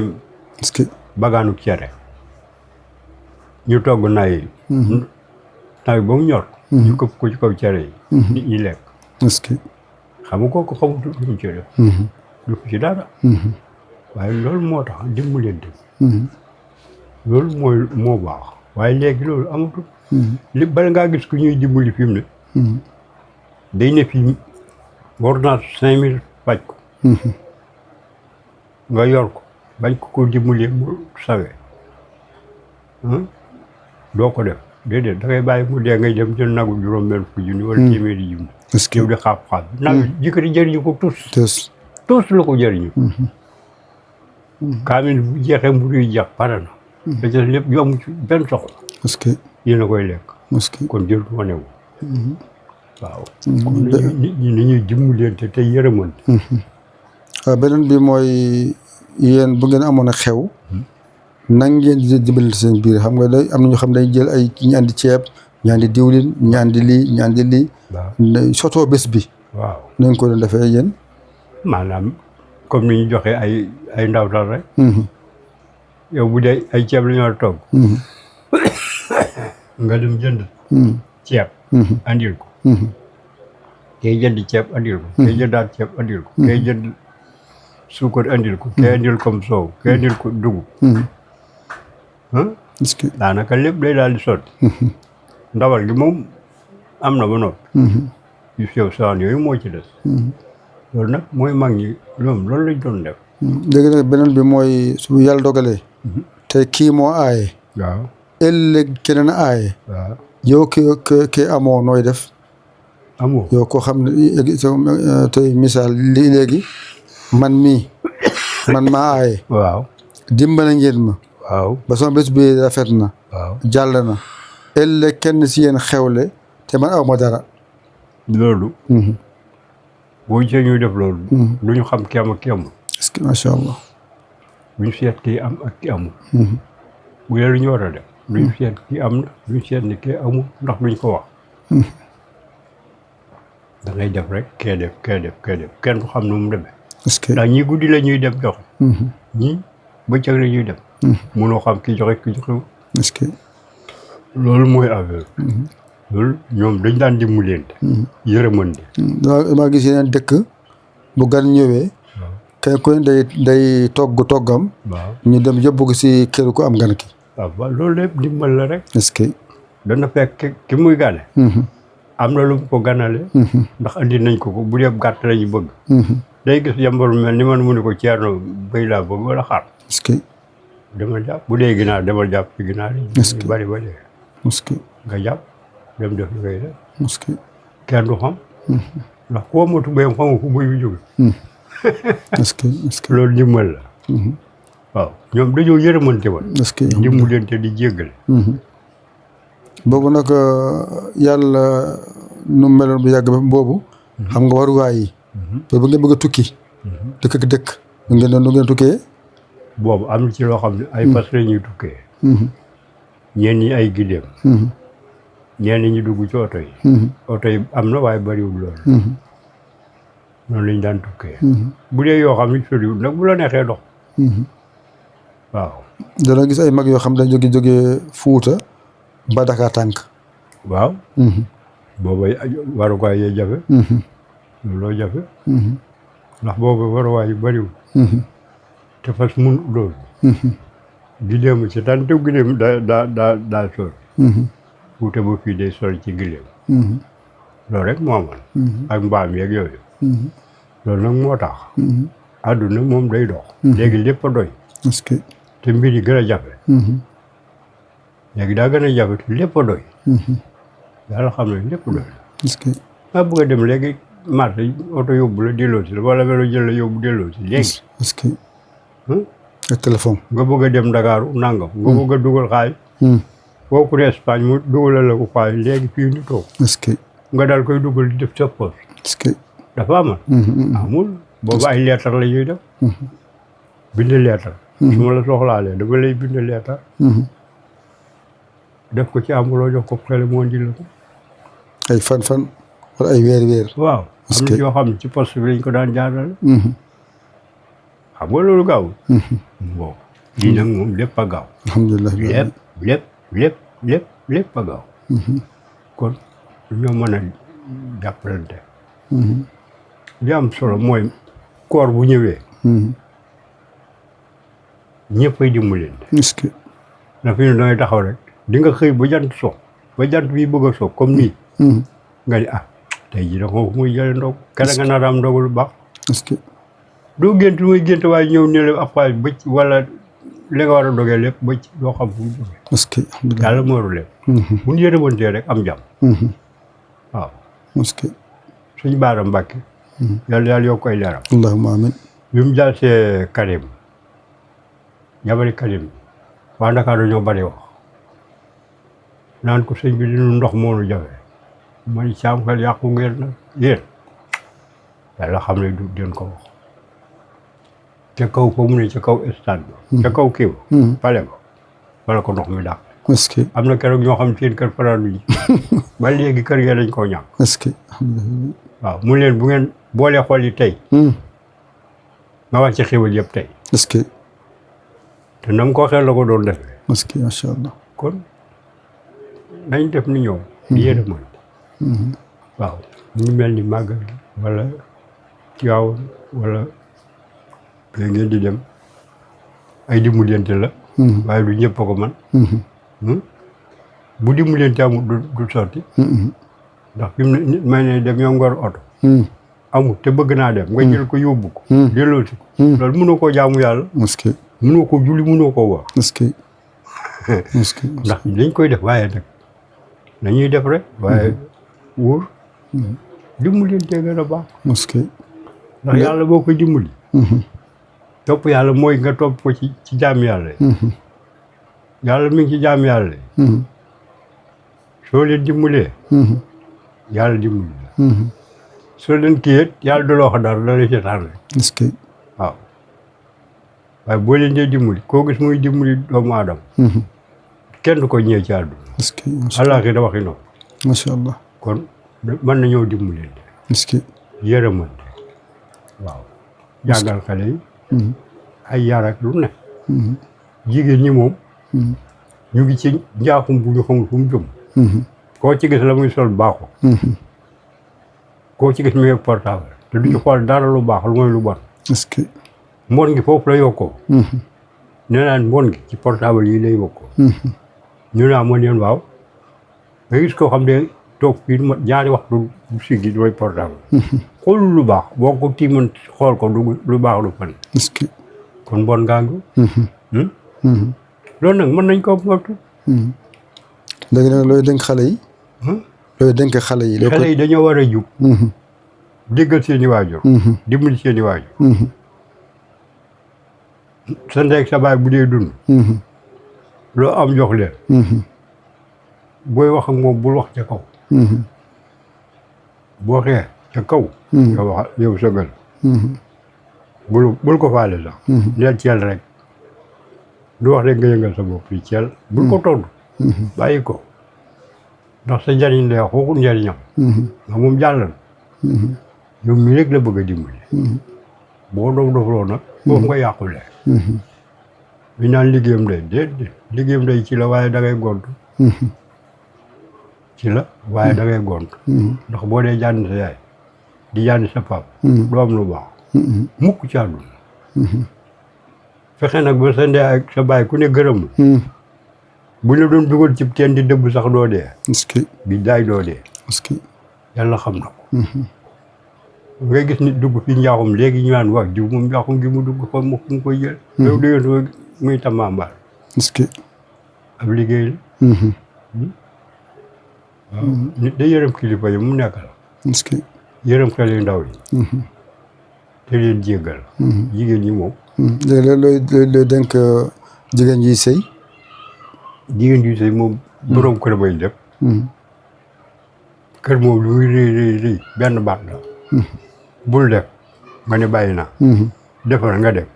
est-ce que. bagaanu cere ñu togg nay naw ba mu ñor. ñu këpp ko ci kaw cere yi. nit ñi lekk. est-ce que. xam nga kooku xamut lu mu ci def. du ko ci dara. waaye loolu moo tax dimbalante. loolu moo baax. waaye léegi loolu amatul. li bala ngaa gis ku ñuy dimbali fi mu ne. day ne fii ordonnance 5000 faj ko. nga yor ko bañ ko dimbali mu sawee. doo ko def déedéet da ngay bàyyi mu dee ngay dem jël nagu juróom-benn fukki junni wala téeméeri junni. est-ce que yow di xaap nag jëkkëri jëriñu ko tous. tous la ko jëriñu. kaamil bu jeexee mburu yi jeex pare na. da ca lépp yu amu ci benn soxla. est-ce que. yéen a koy lekk. est-ce que. kon jël ko ne waaw. kon nit ñi nañuy dimbalante te yërëmante. waaw beneen bi mooy yéen bu ngeen amoon a xew. nan ngeen di dimbalante seen biir xam nga day am na ñoo xam dañ jël ay ñi andi ceeb ñi andi diwlin ñi andi lii ñi andi lii. waaw sotoo bés bi. waaw nañ ko doon defee yéen. maanaam comme ni ñu joxe ay ndawtal rek. yow bu dee ay ceeb la ñu war a togg. nga dem jënd. ceeb. andil ko. kay jënd ceeb andil ko. kay jëndaat ceeb andil ko. kay jënd suukar andil ko. kay andil comme soow. kay andil ko dugub. est-ce que. daanaka lépp day daal di sotti. ndawal gi moom am na ba noppi. yu sew saan yooyu moo ci des. loolu nag mooy mag ñi loolu lañ doon def. léegi nag beneen bi mooy su yàlla dogalee. te kii moo aaye. waaw ëllëg keneen aaye. waaw yow ki amoo nooy def. amoo yow koo xam ne tey misaal lii léegi man maa aaye. waaw dimbale ngeen ma. waaw ba sama bés bi rafet na. waaw jàll na. ëllëg kenn si yéen xewle te man aw ma dara. loolu. boo gisee ñuy def loolu. du ñu xam ki am ak ki amul. est-ce que macha allah. bu ñu seet kii am ak ki amul. bu dee lu ñu war a def. du ñu seet kii am na du ñu seet ni kii amul ndax duñ ko wax. da ngay def rek kee def kenn du xam nu mu demee. est-ce que. ndax ñii guddi la ñuy dem joxe. ñii bëccëg la ñuy dem. mënoo xam ki joxe ki joxewul. est-ce que. loolu mooy affaire loolu ñoom dañ daan dimbalante. yërëmande. damaa gis yeneen dëkk bu gan ñëwee. kay ku ne day toggam. waaw ñu dem yóbbu ko si kër ku am gan ki. waaw loolu lépp dimbal la rek. est-ce que. dana fekk ki muy gane. am na lu mu ko ganale. ndax andi nañ ko bu dee gàtt lañu bëgg. day gis yambaru mel ni man mu ne ko Thierno béy laa bëgg wala xaar. est-ce que. demal jàpp bu dee ginaar demal jàpp ci ginaar yi. est-ce que bari bari. est-ce que. nga jàpp dem def li ngay def. est-ce que. kenn du xam. ndax koo motu béyam xam nga fu béy bi jóge. est-ce que est-ce que. loolu ndimbal la. waaw ñoom dañoo yërëmante woon. est-ce que. dimbalante di jéggale. boobu nag yàlla nu meloon bu yàgg ba boobu. xam nga waruwaay yi. te bu ngeen bëgg a tukki. dëkk ak dëkk. nu ngeen tukkee. boobu am na ci loo xam ne ay fas la ñuy tukkee. ñenn ñi ay gileem. ñenn ñi dugg ci oto yi. oto yi am na waaye bariwul loolu. noonu lañ daan tukkee. bu dee yoo xam ne soriwul nag bu la neexee dox. waaw. dana gis ay mag yoo xam dañ jóge Fuuta ba Dakar tànk. waaw. booba waruwaay yee jafe. looloo jafe. ndax booba waruwaay yu bariwul. te fas mun loolu. gileem ci tan te gileem daa sori. Fuuta ba fii day sori ci gileem. loolu rek moo amoon. ak mbaam yeeg yooyu. loolu nag moo tax. àdduna moom day dox. léegi lépp a doy. est-ce que. te mbir yi gën a jafe. léegi daa gën a jafe te lépp a doy. yàlla xam ne lépp doy. est-ce que. nga bëgg a dem léegi marché oto yóbbu la delloo si la wala vélo jël la yóbbu delloo si léegi. est-ce que. ak téléphone. nga bëgg a dem Dakar nangam. nga bëgg a dugal xaalis. boo ko Espagne mu dugalal la ko xaalis léegi fii ñu toog. est-ce que. nga daal koy dugal di def sa poche. est-ce que. dafa amoon. amul boobu ay leetar la ñuy def. bind leetar. su ma la soxlaalee dama lay bind leetar. def ko ci amuloo jox ko xel moo di la ko. ay fan wala ay weer. waaw am na yoo xam ne ci poste bi lañ ko daan jaarale. xam nga loolu gaawul. bon lii nag moom lépp a gaaw. alhamdulilah. lépp a gaaw. kon ñoo mën a jàppalante. li am solo mooy koor bu ñëwee. ñëppay dimbalante. est-ce que. na fi ne dangay taxaw rek di nga xëy ba jant so ba jant bi bëgg a so comme nii. nga ni tey jii da nga muy jëlee ndog keneen nga nar a am ndog lu baax. est-ce que. doo gént muy gént waaye ñëw ne la ab xaalis bëcc wala li nga war a dogee lépp bëcc doo xam fu mu jógee. est-ce que. alhamdulilah yàlla mooru lépp. bu ñu yërëmantee rek am jàmm. waaw. est-ce que. suñu Baara Mbàkke. yàlla yokk koy leeram. allahumma amin. bi mu jàll see Karim jabari Karim waa Ndakaar dañoo bari wax naan ko sëñ bi li nu ndox moo nu jafe man caam xel yàqu ngeen nag yéen yàlla xam ne du den ko wax ca kaw fa mu ne ca kaw stade ba ca kaw kii ba pale ba wala ko ndox mi dàq. est-ce que. am na keroog ñoo xam seen kër faraanuñ ba léegi kër yee dañ koo ñàkk. est-ce que. waaw mu leen bu ngeen boolee xool yi tey nga wax ci xéwal yëpp tey. est-ce que. te na mu ko waxee la ko doon defee. est-ce que macha allah. kon nañ def ni ñoom. di yërëmante. waaw ñu mel ni màggal gi wala Tiwaawan wala da ngeen di dem ay dimbalante la. waaye du ñëpp a ko man bu dimbalante amul du sotti. ndax fi mu ne nit may ne dem yow ngor oto. amul te bëgg naa dem nga jël ko yóbbu ko. delloo si ko. loolu mënoo koo jaamu yàlla. est-ce que. mënoo ko julli mënoo koo wax. est-ce que. est-ce que. ndax dañ koy def waaye nag nañuy def rek. waaye wóor. dimbalante gën a baax. est-ce que. ndax yàlla boo ko dimbali. topp yàlla mooy nga topp ko ci jaam yàlla yi. yàlla mi ngi ci jaam yàlla yi. soo leen dimbalee. yàlla dimbali la. soo leen kii it yàlla du la wax dara da lay seetaan rek. est-ce que. waaw waaye boo leen dee dimbali koo gis muy dimbali doomu aadama. kenn du ko ñëwee ci àdduna. est-ce que. àllaaxira waxi noonu. macha allah. kon mën nañoo dimbalante. est-ce que. yërëmante. waaw jàngal xale yi. ay yar ak lu ne. jigéen ñi moom ñu ngi ci njaaxum bu ñu xamul fu mu jëm koo ci gis la muy sol baaxu koo ci gis mu ngi portable te du ci xool dara lu baax lu mooy lu bon est-ce que mbon gi foofu la yokkoo nee naan mbon gi ci portable yi lay yokkoo ñu naa moo neen waaw nga gis koo xam ne toog fii ñaari waxtu bu siggi dooy portable xoolul lu baax boo ko tiiman xool ko du lu baax lu fan est-ce que kon mbon ngaa ngi loolu nag mën nañ ko moytu léegi nag looy dénk xale yi looy dénk xale yi xale yi dañoo war a jub déggal seen i waajur dimbali seen i waajur sa ndey ak sa baay bu dee dund loo am jox leen booy wax ak moom bul wax ca kaw boo xee ca kaw nga wax yow sëgal bul ko faale sax neel ceel rek du wax rek nga yëngal sa bopp fii ceel bul ko tontu bàyyi ko ndax sa njariñ lay wax waxul njariñam ndax moom jàll na yow mii rek la bëgg a dimbali boo dofloo nag foofu nga yàqulee bi naan liggéeyam day déedéet liggéeyam day ci la waaye da ngay gont ci la waaye da ngay gont ndax boo dee jànni sa yaay di jànni sa pap doo am lu baax mukk ci àdduna fexe nag ba sa ndey ak sa baay ku ne gërëm bu la doon dugal ci teen di dëbb sax doo dee est-ce que bi daay doo dee est-ce que yàlla xam na ko ngay gis nit dugg fi njaaxum léegi ñu naan wax jiw moom njaaxum gi mu dugg fa mu koy jël yow déwén muy tamambaal est-ce que ab liggéey la waaw nit day yërëm kilifa yi mu nekk la est-ce que yërëm xel yu ndaw yi te leen jéggal jigéen ñi moom léegi looy dénk jigéen ji sëy jigéen ji sëy moom boroom kër bay def kër moom lu muy rëy benn baat la bul def nga ne bàyyi naa defal nga def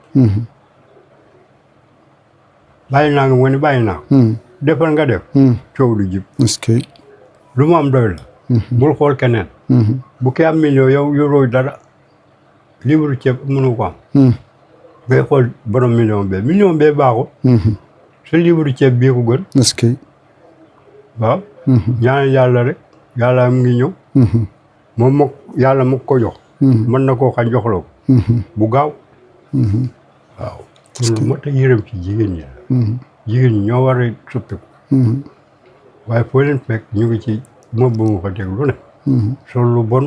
bàyyi naa nga ne bàyyi naa defal nga def coow du jib est-ce que lu mu am doy la bul xool keneen bu kii am million yow yoroo dara libre ceeb mënu ko am ngay xool borom million bee baaxul sa libre ceeb bii ko gën est-ce que waaw ñaan yàlla rek yàlla mu ngi ñëw moom mok yàlla mu ko jox mën na koo xañ jox la ko bu gaaw waaw kon lu moo tax yërëm ci jigéen ñi la jigéen ñi ñoo war a soppiku waaye foo leen fekk ñu ngi ci moom ba mu fa teg lu ne sol lu bon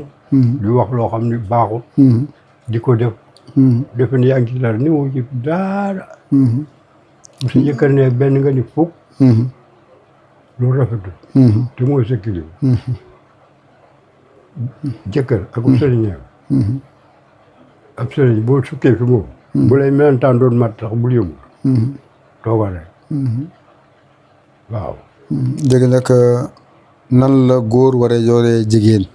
di wax loo xam ne baaxul di ko def defe ne yaa ngi ci dara ni wu ci daara bu sa jëkkër ne benn nga ni fukk loolu rafetul te mooy sa kilifa jëkkër ak sëriñam ab sëriñ boo sukkee fi moom bu lay melentaan doon mat sax bul yëngu toogal rek waaw léegi nag nan la góor war a yoree jigéen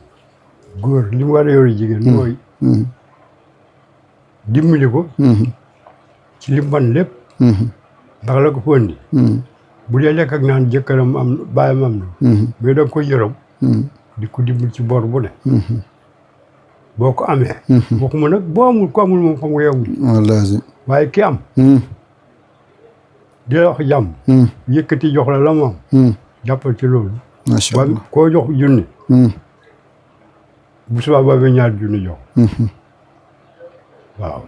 góor li mu war a yore jigéen mooy dimbali ko ci li man lépp ndax la ko fondi bu dee lekk ak naan jëkkëram am bàyyam am na mais da nga koy yërëm di ko dimbali ci bor bu ne boo ko amee waxuma nag boo amul ko amul moom xam nga yow wallaahi waaye ki am di la wax jàmm yëkkati jox la la mu am jàppal ci loolu macha allah koo jox junni bu subaa ba ñaar junni jox waaw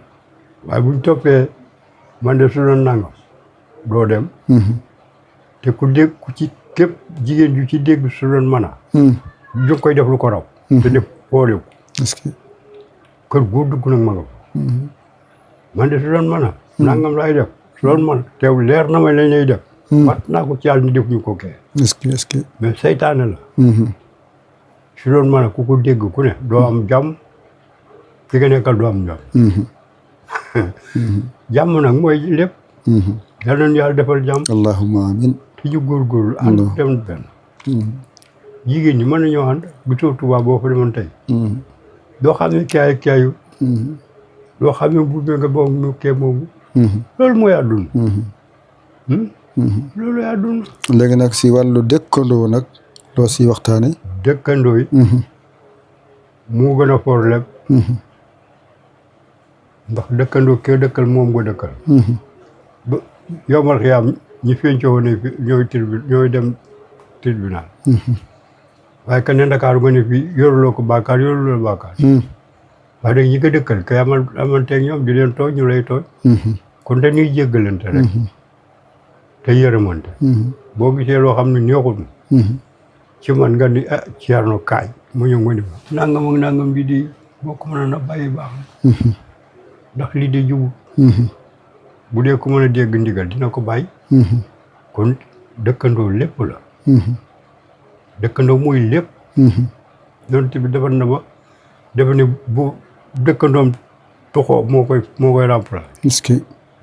waaye buñ toppee man de su doon nangam doo dem te ku dégg ku ci képp jigéen ju ci dégg su doon mën a jóg koy def lu ko raw te def xoolew est-ce que kër góor dugg nag ma nga fa man de su doon mën a nangam laay def su doon mën teew leer na ma lañ lay def wat naa ko ci yàlla ni def ñu ko kee est-ce que mais seytaane la su doon mën a ku ko dégg ku ne doo am jàmm fi nga nekkal doo am jàmm jàmm nag mooy lépp yal nañu yàlla defal jàmm allahumma amin te ñu góorgóorlu ànd dem benn jigéen ñi mën nañoo ànd gisoo Tuubaa boo fa demoon tey doo xam ne kaay kaayu doo xam ne bu nga boobu mu kee moomu loolu mooy àdduna loolu àdduna léegi nag si wàllu dëkkandoo nag loo si waxtaane dëkkandoo yi moo gën a for lépp ndax dëkkandoo kee dëkkal moom nga dëkkal yomal xiyaam ñi feeñcoo ne fi ñooy dem tribunal waaye ka ne Ndakaaru nga ne fii yoruloo ko bàkkaar yoruloo bàkkaar waaye nag ñi ko dëkkal kay amanteeg ñoom di leen tooñ ñu lay tooñ kon dañuy jéggalante rek te yërëmante boo gisee loo xam ne neexul ci man nga ni Thierno kaay mu ñëw nga ni ma nangam ak nangam bi di boo ko mën a bàyyi baax ndax lii de jubu bu dee ko mën a dégg ndigal dina ko bàyyi kon dëkkandoo lépp la dëkkandoo mooy lépp yonent bi defar na ba dafa ne bu dëkkandoom tuxoo moo koy remplacer est-ce que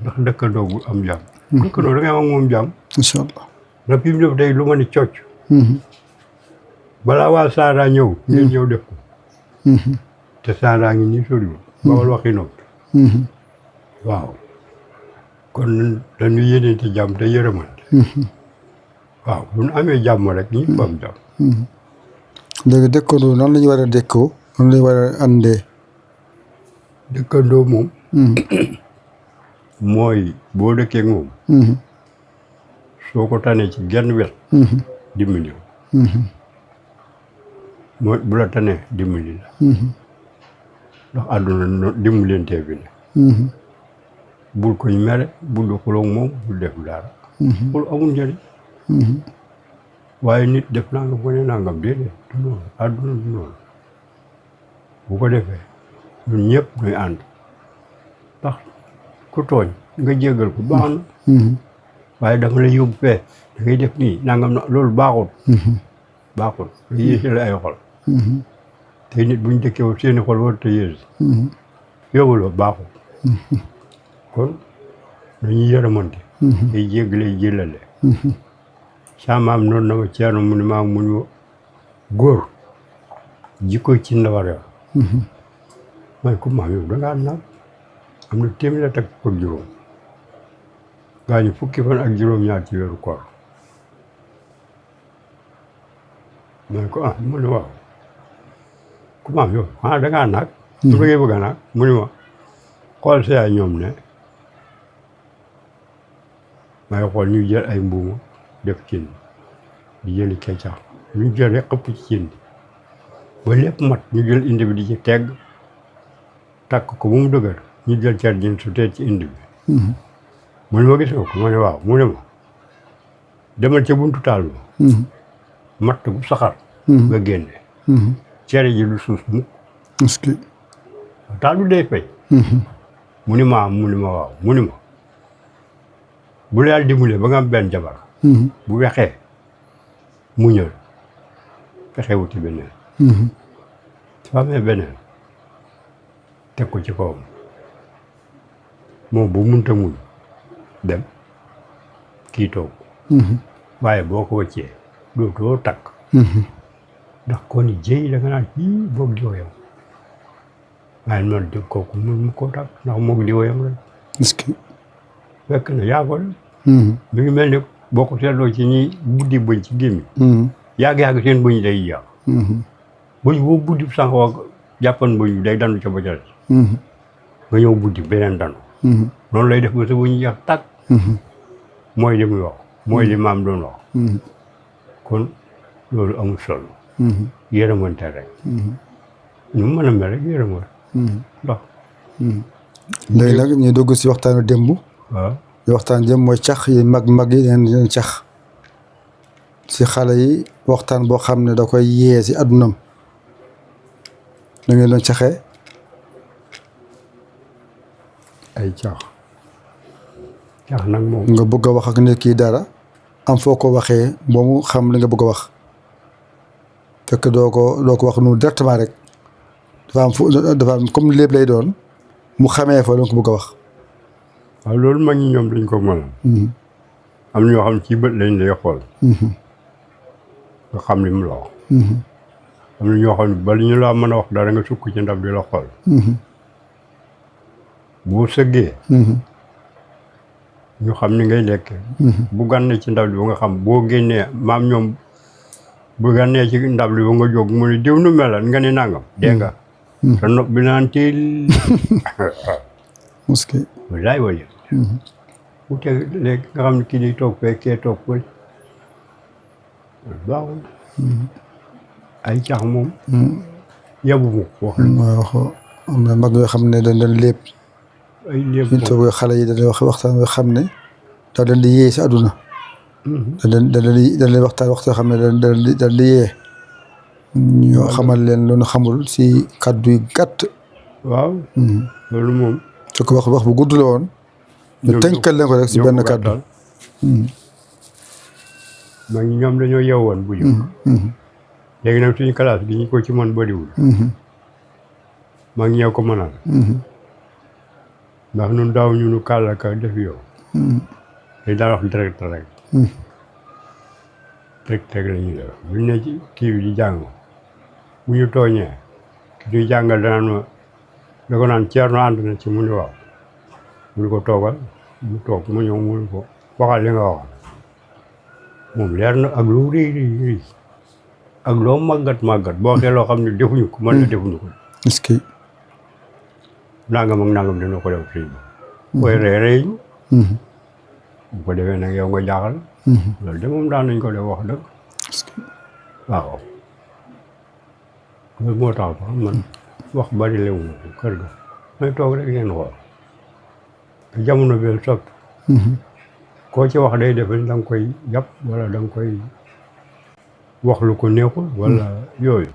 ndax dëkkandoo bu am jàmm dëkkandoo da ngay am ak moom jàmm incha allah ndax fi mu def day lu ma ni cocc balaa waa Saara ñëw ngeen ñëw def ko te Saara ngi nii soriwul bawal waxi nopp waaw kon dañu yéeneente jàmm te yërëmante waaw bu ñu amee jàmm rek ñëpp am jàmm léegi dëkkandoo nan la ñu war a dëkkoo nan la ñu war a àndee dëkkandoo moom mooy boo dëkkee ak moom soo ko tanee ci genn wet dimbali ko mooy bu la tanee dimbali la ndax àdduna dimbalantee bi ne bul koy mere bul di xuloo moom bul def dara xul amul njëriñ waaye nit def nangam ko ne nangam déedéet du noonu àdduna du noonu bu ko defee ñun ñëpp ñooy ànd ndax ku tooñ nga jéggal ko baax na waaye dama la yóbbu fee da ngay def nii nangam na loolu baaxul baaxul te yéesale ay xol te nit buñ dëkkee seeni xol war te yées yóbbuloo baaxul kon dañuy yërëmante day jéggale jëlale sa maam noonu na ma Ceerno mu ne maam mu ñu góor jikko ci la war a may ko maam yow dangaa naan am na téeméer ak juróom gaañu fukki fan ak juróom-ñaar ci weeru koor may ko mu ne waaw ku maam yow dangaa naag su bëggee bëgg a naag mu ne ma xool sa yaay ñoom ne may xool ñu jël ay mbuuma def cin di jëli kecax ñu jël rek xëpp ci cin ba lépp mat ñu jël indi bi di ci tegg takk ko bu mu dëgër ñu jël cer jin su teet ci indi bi mu ne ma gis nga ko ma ne waaw mu ne ma demal ca buntu taal ba matt gu saxar nga génne cere ji lu suus mukk est-ce que taal bi day fay mu ni ma waaw mu ni ma bu la yàlla dimbalee ba nga am benn jabar bu wexee muñal fexe wuti beneen su amee beneen teg ko ci kawam moom bu munta muñ dem kii toog waaye boo ko wëccee dootoo takk ndax ko ni jëy da nga naan kii boog diwo yam waaye man dégg kooku mun mu koo takk ndax moog diwo yam rek est-ce que fekk na yaa ko mi ngi mel ni boo ko seetloo ci ñi buddi bëñ ci gémmi yàgg-yàgg seen bëñ day yàq bëñ boo buddi sànq wax jàppan bëñ bi day danu ca ba ca nga ñëw buddi beneen danu noonu lay def ba sa bëñ yàq tàkk mooy li muy wax mooy li maam doon wax kon loolu amul solo yërëmante rek ñu mën a mel rek yërëmante ndax léegi nag ñu dugg si waxtaanu démb waaw waxtaan jëm mooy cax yi mag yi leen cax si xale yi waxtaan boo xam ne da koy yee si addunam la ngeen doon caxee ay cax nag moom nga bëgg a wax ak nit kii dara am foo ko waxee boo mu xam li nga bëgg a wax fekk doo ko wax nu directement rek dafa am comme lépp lay doon mu xamee fa la ko bëgg a wax waaw loolu mag ñi ñoom dañ ko mën am na ñoo xam ci bët lañ lay xool nga xam li mu la wax am na ñoo xam ne bala ñu laa mën a wax dara nga sukk ci ndab di la xool boo sëggee ñu xam ni ngay lekkee bu gànnee ci ndab li ba nga xam boo génnee maam ñoom bu gànnee ci ndab li ba nga jóg mu ne diw nu melan nga ne nangam dégg nga sa nopp bi naan teel mosquée wallaay wala bu teg léegi nga xam ne kii di toog fee kee toog fële baaxul ay cax moom yabu mu wax waaw am na mag yoo xam ne dañ doon lépp ay lépp ñu toog xale yi dañuy wax waxtaan yoo xam ne daa dañ di yee si àdduna dañ leen waxtaan yoo xam ne dañ di yee ñoo xamal leen lu ñu xamul si kàddu yu gàtt waaw loolu moom su ko wax bu gudd la woon ñu tënkal leen ko rek si benn kàddu maa ngi ñoom dañoo yeewoon bu ñu léegi nag suñu classe bi ñu ko ci mën bëriwul maa ngi ñëw ko mënal ndax ñun daaw ñu nu kàllaka def yow dañ daan wax direct rek rek la ñuy def bu ñu ne ci kii bi di jàng bu ñu tooñee ki ñuy jàngal danaan ma da ko naan Ceerno ànd na ci mu ne waaw mu ne ko toogal mu toog mu ñëw mu ne ko waxal li nga waxal moom leer na ak lu rëy ak loo màggat boo waxee loo xam ne defuñu ko mën na defuñu ko est-ce que nangam ak nangam dina ko def sëñ bi booy rey ñu bu ko defee nag yow nga jaaxal loolu de moom daan nañ ko def wax dëgg waaw loolu moo tax ba man wax bari lewu kër ga may toog rek ngeen xool jamono bi soppi koo ci wax day defe da nga koy jàpp wala da nga koy wax lu ko neexul wala yooyu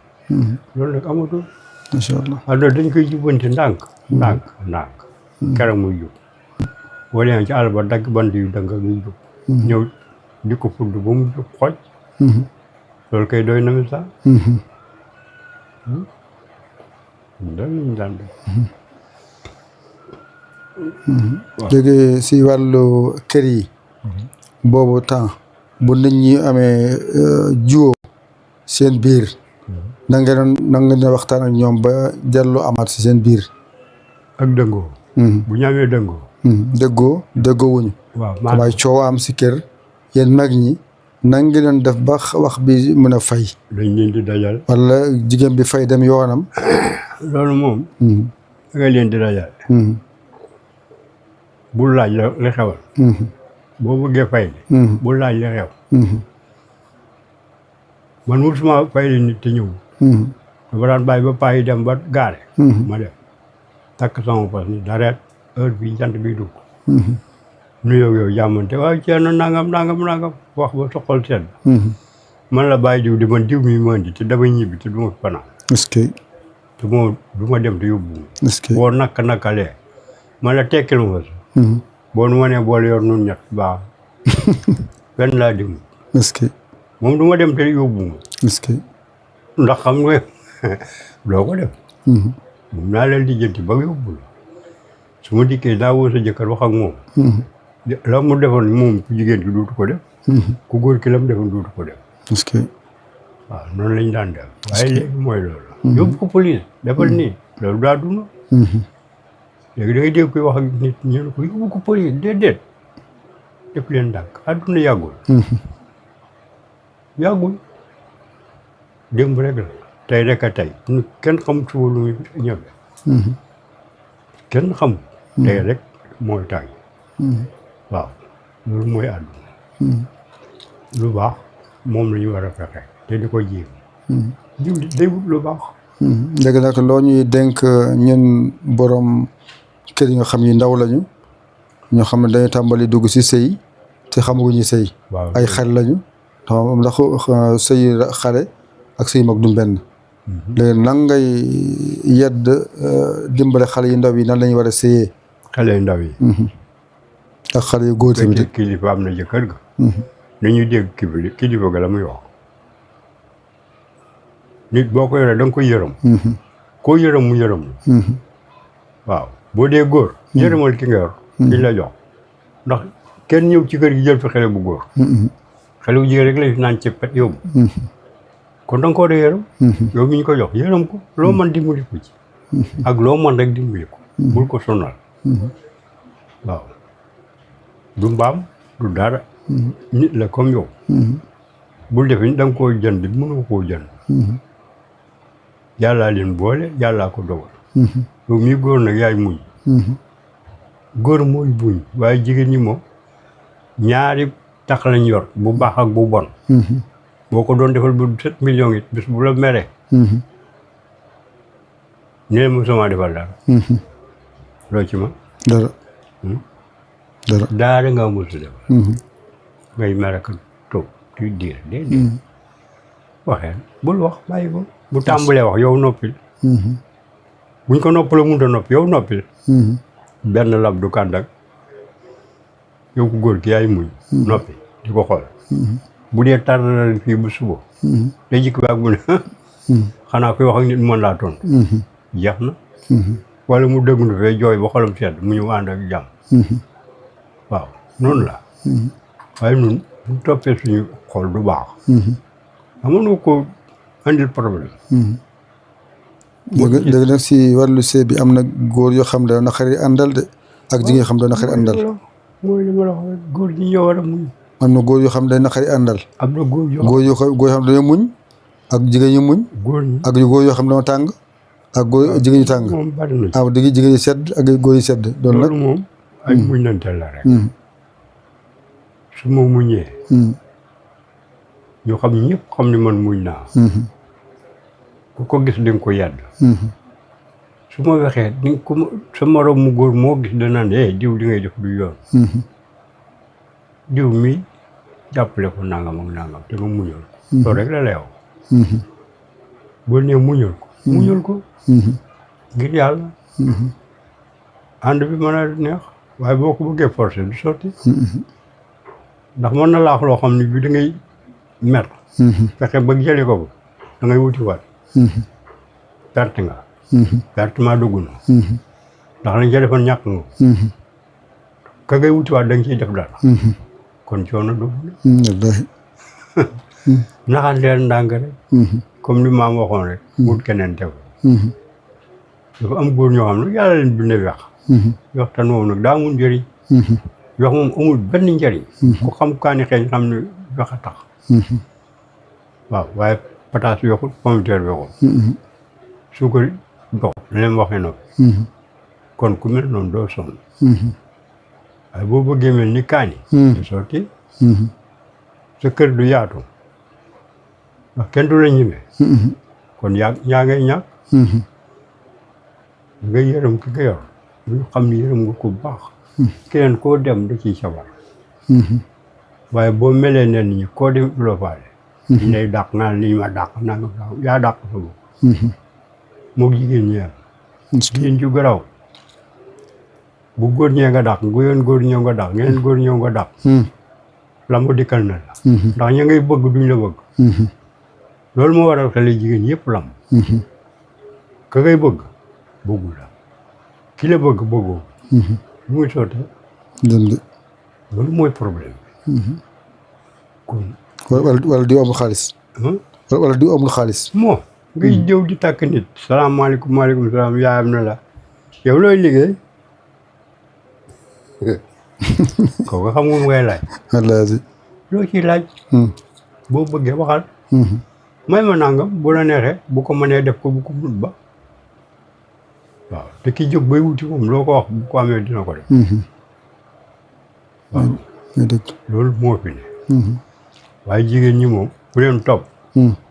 loolu nag amatul macha allah alors dañ koy jubbanti ndànk keroog muy jub boo demee ci àll ba dagg bant yu danga muy jub ñëw di ko fudd ba mu jub xoj loolu kay doy na mi sax loolu lañ daan def léegi si wàllu kër yi boobu temps bu nit ñi amee jiwoo seen biir na ngeen doon waxtaan ak ñoom ba jallu amaat si seen biir ak dëngoo bu ñu amee dëngoo déggoo wuñu waaw waaye coow am si kër yéen mag ñi nan ngeen doon def ba wax bi mën a fay dañ leen di dajal wala jigéen bi fay dem yoonam loolu moom da nga leen di dajal bul laaj li xewal boo bëggee fay bul laaj li xew man musuma fay li nit te ñëw dafa daan bàyyi ba paa yi dem ba gaare ma dem takk sama fas ni dareet heure bi jant bi dugg nuyoo yow jàmmante waaw Ceerno nangam wax ba soxol sedd man la bàyyi diw di man diw mi ma indi te dama ñibbi te du ma fanaan est-ce que te moo du ma dem te yóbbu est-ce que boo nakalee man la tekkil ma fa boo nu ma nee boole yor nun ñett baax benn laa dem est-ce que moom du ma dem te yóbbu ma est-ce que ndax xam nga doo ko def moom naa leen lijjanti ba yóbbu la su ma dikkee daa woo sa jëkkër wax ak moom la mu defoon moom ku jigéen ki duutu ko def ku góor ki la mu defoon duutu ko def est-ce que waaw noonu lañ daan def waaye léegi mooy loolu yóbbu ko police defal nii loolu daa duna léegi da ngay dégg koy wax ak nit ñu ne ko yóbbu ko police déedéet def leen ndànk àdduna yàggul démb rek la tey rek a tey kenn xamul suba lu muy ñëwee kenn xamul tey rek mooy tàng waaw loolu mooy àdduna lu baax moom la ñu war a fexe te di ko jéem jiw day wut lu baax léegi nag loo ñuy dénk ñun borom kër yi nga xam ni ndaw lañu ñoo xam ne dañuy tàmbali dugg si sëy te xamaguñu sëy ay xale lañu ndax sëy xale ak sëy mag du benn léegi nan ngay yedd dimbale xale yu ndaw yi nan la ñu war a sëyee xale yu ndaw yi ak xale yu góor tamit kilifa am na jëkkër ga nañuy dégg kilifa ga la muy wax nit boo ko yoree da nga koy yërëm koo yërëm mu yërëm waaw boo dee góor yërëmal ki nga yor ki la jox ndax kenn ñëw ci kër gi jël fi xale bu góor xale bu jigéen rek lañ fi naan ci pet yóbbu kon da nga koo dee yërëm yow mi ñu ko jox yërëm ko loo mën dimbali ko ci ak loo mën rek dimbali ko bul ko sonal waaw du mbaam du dara nit la comme yow bul defe ni da nga koo jënd mënoo koo jënd yàllaa leen boole yàllaa ko dogal yow mii góor nag yaay muñ góor mooy buñ waaye jigéen ñi moom ñaari tax lañ yor bu baax ak bu bon boo ko doon defal bu 7 millions it bis bu la meree nee mu sama defal dara loo ci ma dara dara daara nga mos defal ngay mere ko toog di diir déedéet waxee bul wax bàyyi ko bu tàmbalee wax yow noppil buñ ko noppaloo mënut a noppi yow noppil benn lab du kàndak yow ko góor ki yaay muñ noppi di ko xool bu dee tardal fii bu suba day jikk baag mu ne xanaa koy wax ak nit mën laa tontu jeex na wala mu dëggundu fee jooy ba xolam sedd mu ñëw ànd ak jàmm waaw noonu la waaye nun bu toppee suñu xol du baax amoon ko andil problème léegi nag si wàllu sëy bi am na góor yoo xam ne dana xari àndal de ak jigéen yoo xam ne dana xari àndal mooy li ma la wax góor ñi ñoo war a muñ am na góor yoo xam ne dana xari àndal am na góor yoo góor yoo xam ne dañoo muñ ak jigéen ñu muñ góor ñi ak góor yoo xam ne dañoo tàng ak góor jigéen ñu tàng moom bari na ah digi jigéen ñu sedd ak góor yu sedd doon nag loolu moom ay muñante la rek su ma muñee ñu xam ñëpp xam ni man muñ naa ku ko gis di nga ko yedd su ma waxee di nga ko sa morom mu góor moo gis danaan diw li ngay def du yoon diw mi jàppale ko nangam ak nangam te nga muñal ko loolu rek la lay wax boo nee muñal ko ngir yàlla ànd bi mën a neex waaye boo ko bëggee forcé du sotti ndax mën na laax loo xam ne bi da ngay mer fexe ba jëli ko da ngay wuti waat perte nga perte maa dugg na ndax lañ ca defoon ñàkk nga ka ngay wuti waat da nga ciy def dara kon coono dugg na naxanteel ndànk rek comme ni maam waxoon rek wut keneen tegu dafa am góor ñoo xam ne yàlla leen bindee weex waxtaan moom nag daa amul njëriñ wax moom amul benn njëriñ ku xam kaani xeeñ xam ne weex a tax waaw waaye pataas yokkul pomme de terre yokkul suukar dox leen waxee noppi kon ku mel noonu doo sonn waaye boo bëggee mel ni kaani du sotti sa kër du yaatu ndax kenn du la ñime kon yaa ngay ñàkk nga yërëm ki nga yor ñu xam ne yërëm nga ko baax keneen koo dem da ciy sawar waaye boo melee ne nit ñi koo dem du la faale ñu lay dàq naan li ma dàq nanga yaa dàq sa bopp moog jigéen ñi am jigéen ju garaw bu góor ñee nga dàq bu yoon góor ñëw nga dàq ngeen góor ñëw nga dàq lamb dikkal na la ndax ña ngay bëgg duñ la bëgg loolu moo waral xale jigéen yëpp lamb ka ngay bëgg bëggu la ki la bëgg bëggoo lu muy sottee loolu mooy problème kon wala diw amul xaalis wala diw amul xaalis moo ngay jëw di tàkk nit salaamaaleykum maaleykum salaam yaayam na la yow looy liggéey kooku xam nga mu ngay laaj wallaahi loo ciy laaj boo bëggee waxal may ma nangam bu la neexee bu ko mënee def ko bu ko mut ba waaw te ki jóg bay wuti moom loo ko wax bu ko amee dina ko def waaw loolu moo fi ne waaye jigéen ñi moom bu leen topp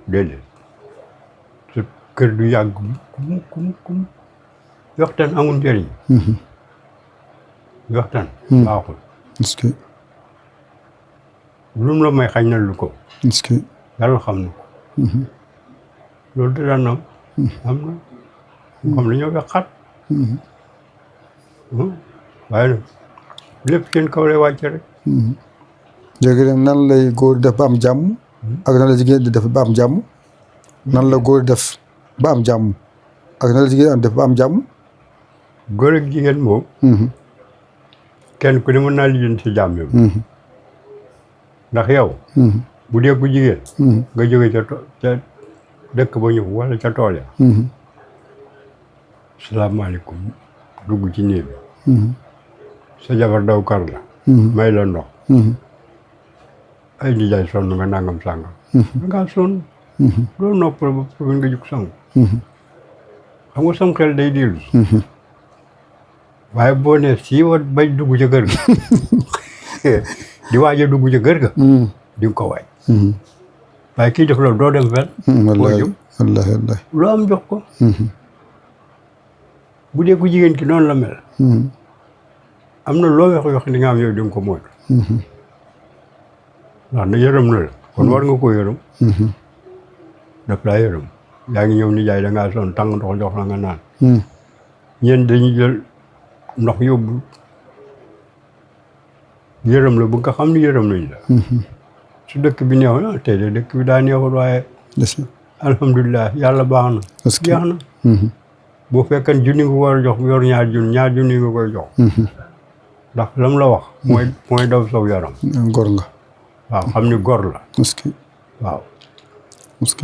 déedéet sa kër du yàgg kum waxtaan amul njëriñ waxtaan baaxul est-ce que lu mu la may xañ na lu ko est-ce que yàlla xam na ko loolu da daan am na xam dañoo wex xat waaye nag lépp seen kaw lay wàcce rek léegi nag nan lay góor def ba am jàmm ak nan la jigéen di def ba am jàmm nan la góor def ba am jàmm ak nan la jigéen def ba am jàmm góor ak jigéen moom kenn ku ne mën naa lijjanti si jàmm yow ndax yow bu dee ku jigéen nga jóge ca dëkk ba ñëw wala ca tool ya salaamaaleykum dugg ci néeg bi sa jabar daw kar la may la ndox ay nijaay sonn nga nangam sàngam dangaa sonn doo noppal ba pour nga jug sangu xam nga sam xel day dellu waaye boo ne siiwat bañ dugg ca kër gi di waaj a dugg ci kër ga di nga ko waaj waaye kii def loolu doo dem fenn wallahi wallahi wallahi loo am jox ko bu dee ku jigéen ki noonu la mel am na loo wax di nga am yow di nga ko moytu ndax na yërëm na la kon war nga ko yërëm daf laa yërëm yaa ngi ñëw ni jaay da ngaa sonn tàng ndox jox la nga naan ñeen dañuy jël ndox yóbbu yërëm la bu nga xam ni yërëm nañ la su dëkk bi neexul ah tey de dëkk bi daa neexul waaye alhamdulilah yàlla baax na jeex na boo fekkan junni nga war a jox yor ñaar junni nga koy jox ndax lam la wax mooy daw saw yaram gor nga waaw xam ni gor la waaw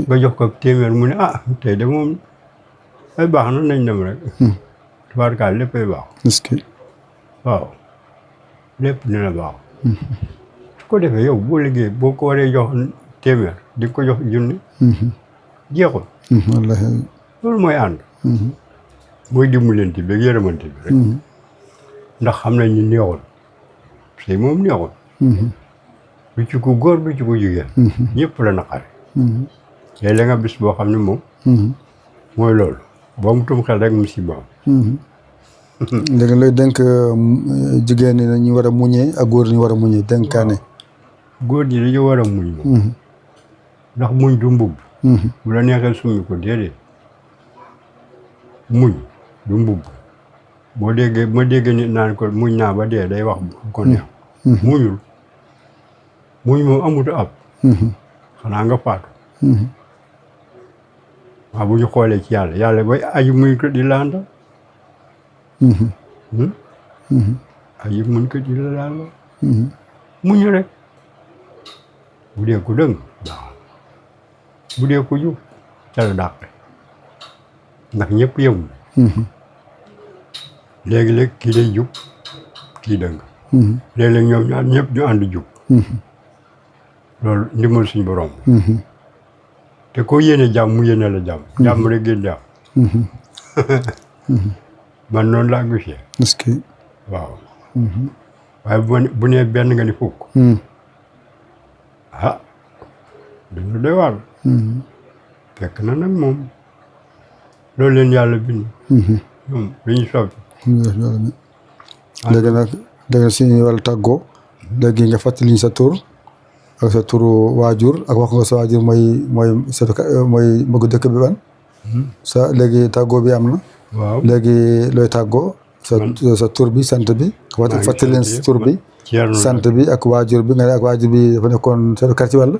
nga jox ko téeméer mu ne ah tey de moom ay baax na nañ dem rek tubaarkaal lépp ay baax waaw lépp dina baax su ko defee yow boo liggéey boo ko waree jox téeméer di ko jox junni jeexul wallahi loolu mooy ànd mooy dimbalante bi ak yërëmante bi rek ndax xam nañ ni neexul sëy moom neexul du ci ko góor du ci ko jigéen ñëpp la naqari léeg la nga bis boo xam ne moom mooy loolu boo mu tum xel rek musiba léegi looy dénk jigéen ñi ñu war a muñee ak góor ñu war a muñee dénkaane góor ñi dañu war a muñ moom ndax muñ du mbubb bu la neexee summi ko déedéet muñ du mbubb boo déggee ma déggee nit naan ko muñ naa ba dee day wax bu ko neex muñul muñ moom amut ab xanaa nga faatu waaw bu ñu xoolee ci yàlla bay aji muñ ko di laanda aji muñ ko di laanda muñ rek bu dee ku dëng bu dee ku jub ca la dàq ndax ñëpp yëngu léegi-léeg kii day jub kii dëng léeg-léeg ñoom ñaar ñëpp ñu ànd jub loolu ndimbal suñu borom te koo yéene jàmm mu yéene la jàmm jàmm rek gën jàmm man noonu laa gisee est-ce que waaw waaye bu nee benn nga ni fukk ah dina doy waar fekk na nag moom loolu leen yàlla bind ñoom dañuy soppi léegi nag suñu wàllu tàggoo léegi nga fàttali ñu sa tur ak sa turu waajur ak wax nga sa waajur mooy mbëgg dëkk bi ban sa léegi tàggoo bi am na waaw léegi looy tàggoo sa tur bi sant bi fàttali leen sa tur bi sant bi ak waajur bi nga ne ak waajur bi dafa nekkoon chef de quartier walla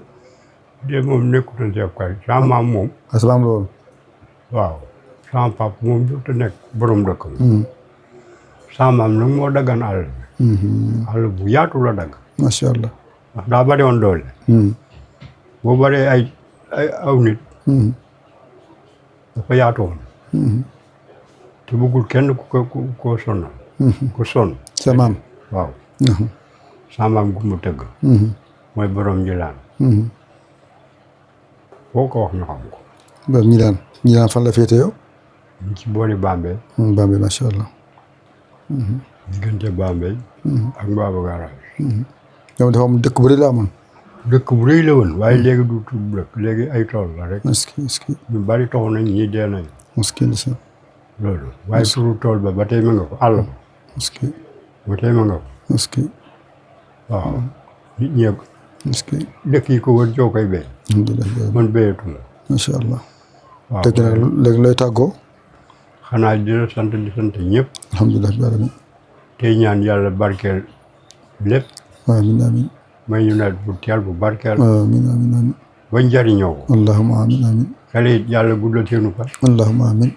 de moom nekkutoon chef de quartier sama maam moom sa maam la woon waaw sama papa moom jot a nekk borom dëkk bi sama maam nag moo daggan àll bi àll bu yaatu la dagg macha allah ndax daa bari woon doole boo baree ay aw nit dafa yaatu woon te bëggul kenn ko sonnal ku sonn sa maam waaw sa maam gumba tëgg mooy borom njilaan foo ko wax ñu xam ko ba ñilaan fan la féete yow ñu ci boori Bambey Bambey macha allah diggante Bambey ak Mbaba Garage ñoom dafa am dëkk bu rëy la amoon dëkk bu rëy la woon waaye léegi du tudd dëkk léegi ay tool la rek est-ce que ñu bari taxu nañ ñii dee nañ loolu waaye turu tool ba tey ma nga ko àll ba est-ce que ba tey ma nga ko est-ce que waaw nit ñi est-ce que dëkk yi ko wër joo koy béy alhamdulilah man béyatuma macha allah waaw dëgg na léegi looy tàggoo xanaa di sant ñëpp alhamdulilah bi alamin tey ñaan yàlla barkeel lépp amin amin may ñu nawet bu teel bu barkeel amin amin amin ba njariñoo ko allahumma amin amin xale it yàlla guddal seenu fan allahumma amin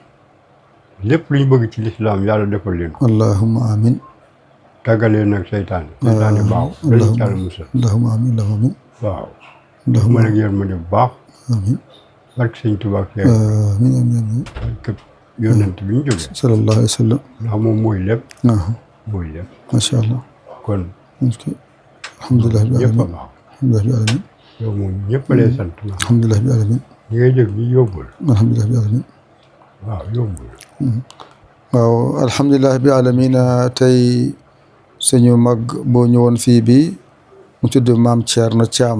lépp lu ñu bëgg ci lislaam yàlla defal leen ko allahumma amin tàggalee nag seytaane baaw dañu ci yàlla musal allahumma amin allahumma amin waaw allahumma ma nag yërmande bu baax amin barke sëñ Tuubaa amin amin amin barke yonent bi ñu jógee sallallahu alayhi wa sallam ndax moom mooy lépp mooy lépp macha allah kon alhamdulilah bi ñëpp a alamin baax alhamdulilah bi alamin yow moom ñëpp a lay sant na alhamdulilah bi alamin ñi ngay dégg ñu yóbbul alhamdulilah bi alamin waaw yóbbul waaw alhamdulilah bi alamin tey suñu mag boo ñëwoon fii bi mu tudd maam Thierno Thiam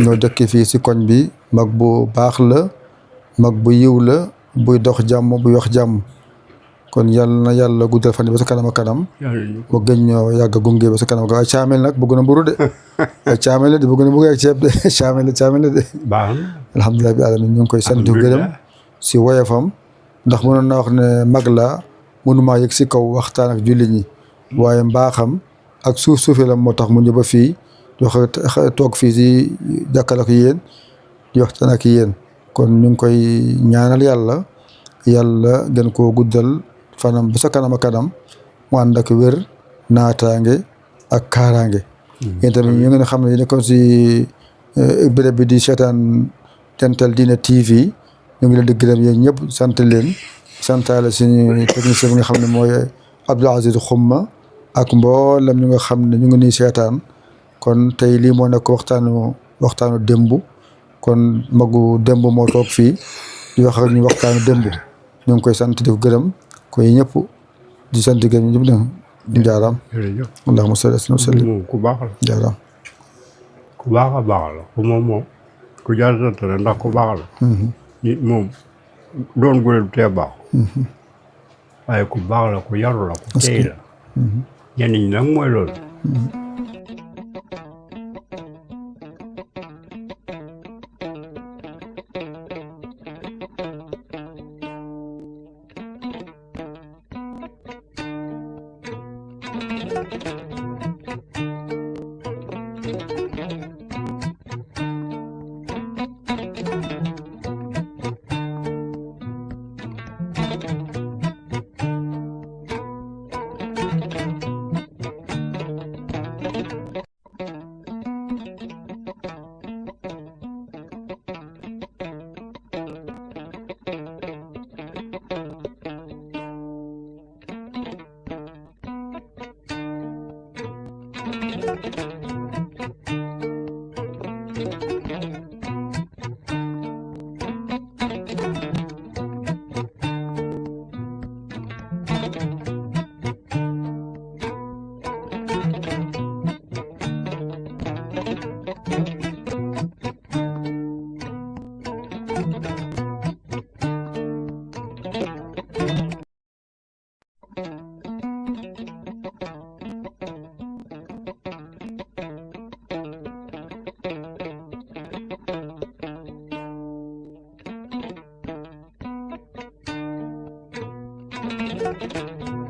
ñoo dëkk fii si koñ bi mag bu baax la mag bu yiw la buy dox jàmm buy wax jàmm kon yàlla na yàlla guddal fan yi ba sa kanam a kanam mu gën ñoo yàgg a gunge ba sa kanam ay caamel nag bëgg na mburu de ay caamel la de bëgg na mburu ak ceeb de caamel la de baax na alhamdulilah bi alamin ñu ngi koy sant gërëm si woyofam ndax mënoon na wax ne mag la mënumaa yëg si kaw waxtaan ak jullit ñi waaye mbaaxam ak suufi la moo tax mu ñëw ba fii toog fii si jàkkal ak yéen di waxtaan ak yéen kon ñu ngi koy ñaanal yàlla gën koo guddal fanam ba sa kanam a kanam mu ànd ak wér naataange ak kaaraange yéen tamit ñu ngeen xam ne nekkoon si béréb bi di seetaan Dental Dina TV ñu ngi leen di gërëm yéen ñëpp sant leen santaale suñu technicien bi nga xam ne mooy Abdou Aziz Xumma ak mboolem ñu nga xam ne ñu ngi nii seetaan kon tey lii moo nekk waxtaanu démb kon magu démb moo toog fii di wax ak ñu waxtaanu démb ñu ngi koy sant di ko gërëm koy ñëpp di sant gërëm ñëpp di jaaraam allahumma salli wa sallim moom ku baax la jaaraam ku baax a baax la ku moom ku jaar sant la ndax ku baax la nit moom doon gure du tee baax waaye ku baax la ku yaru la ku teey la ñenn ñi nag mooy loolu Thank you.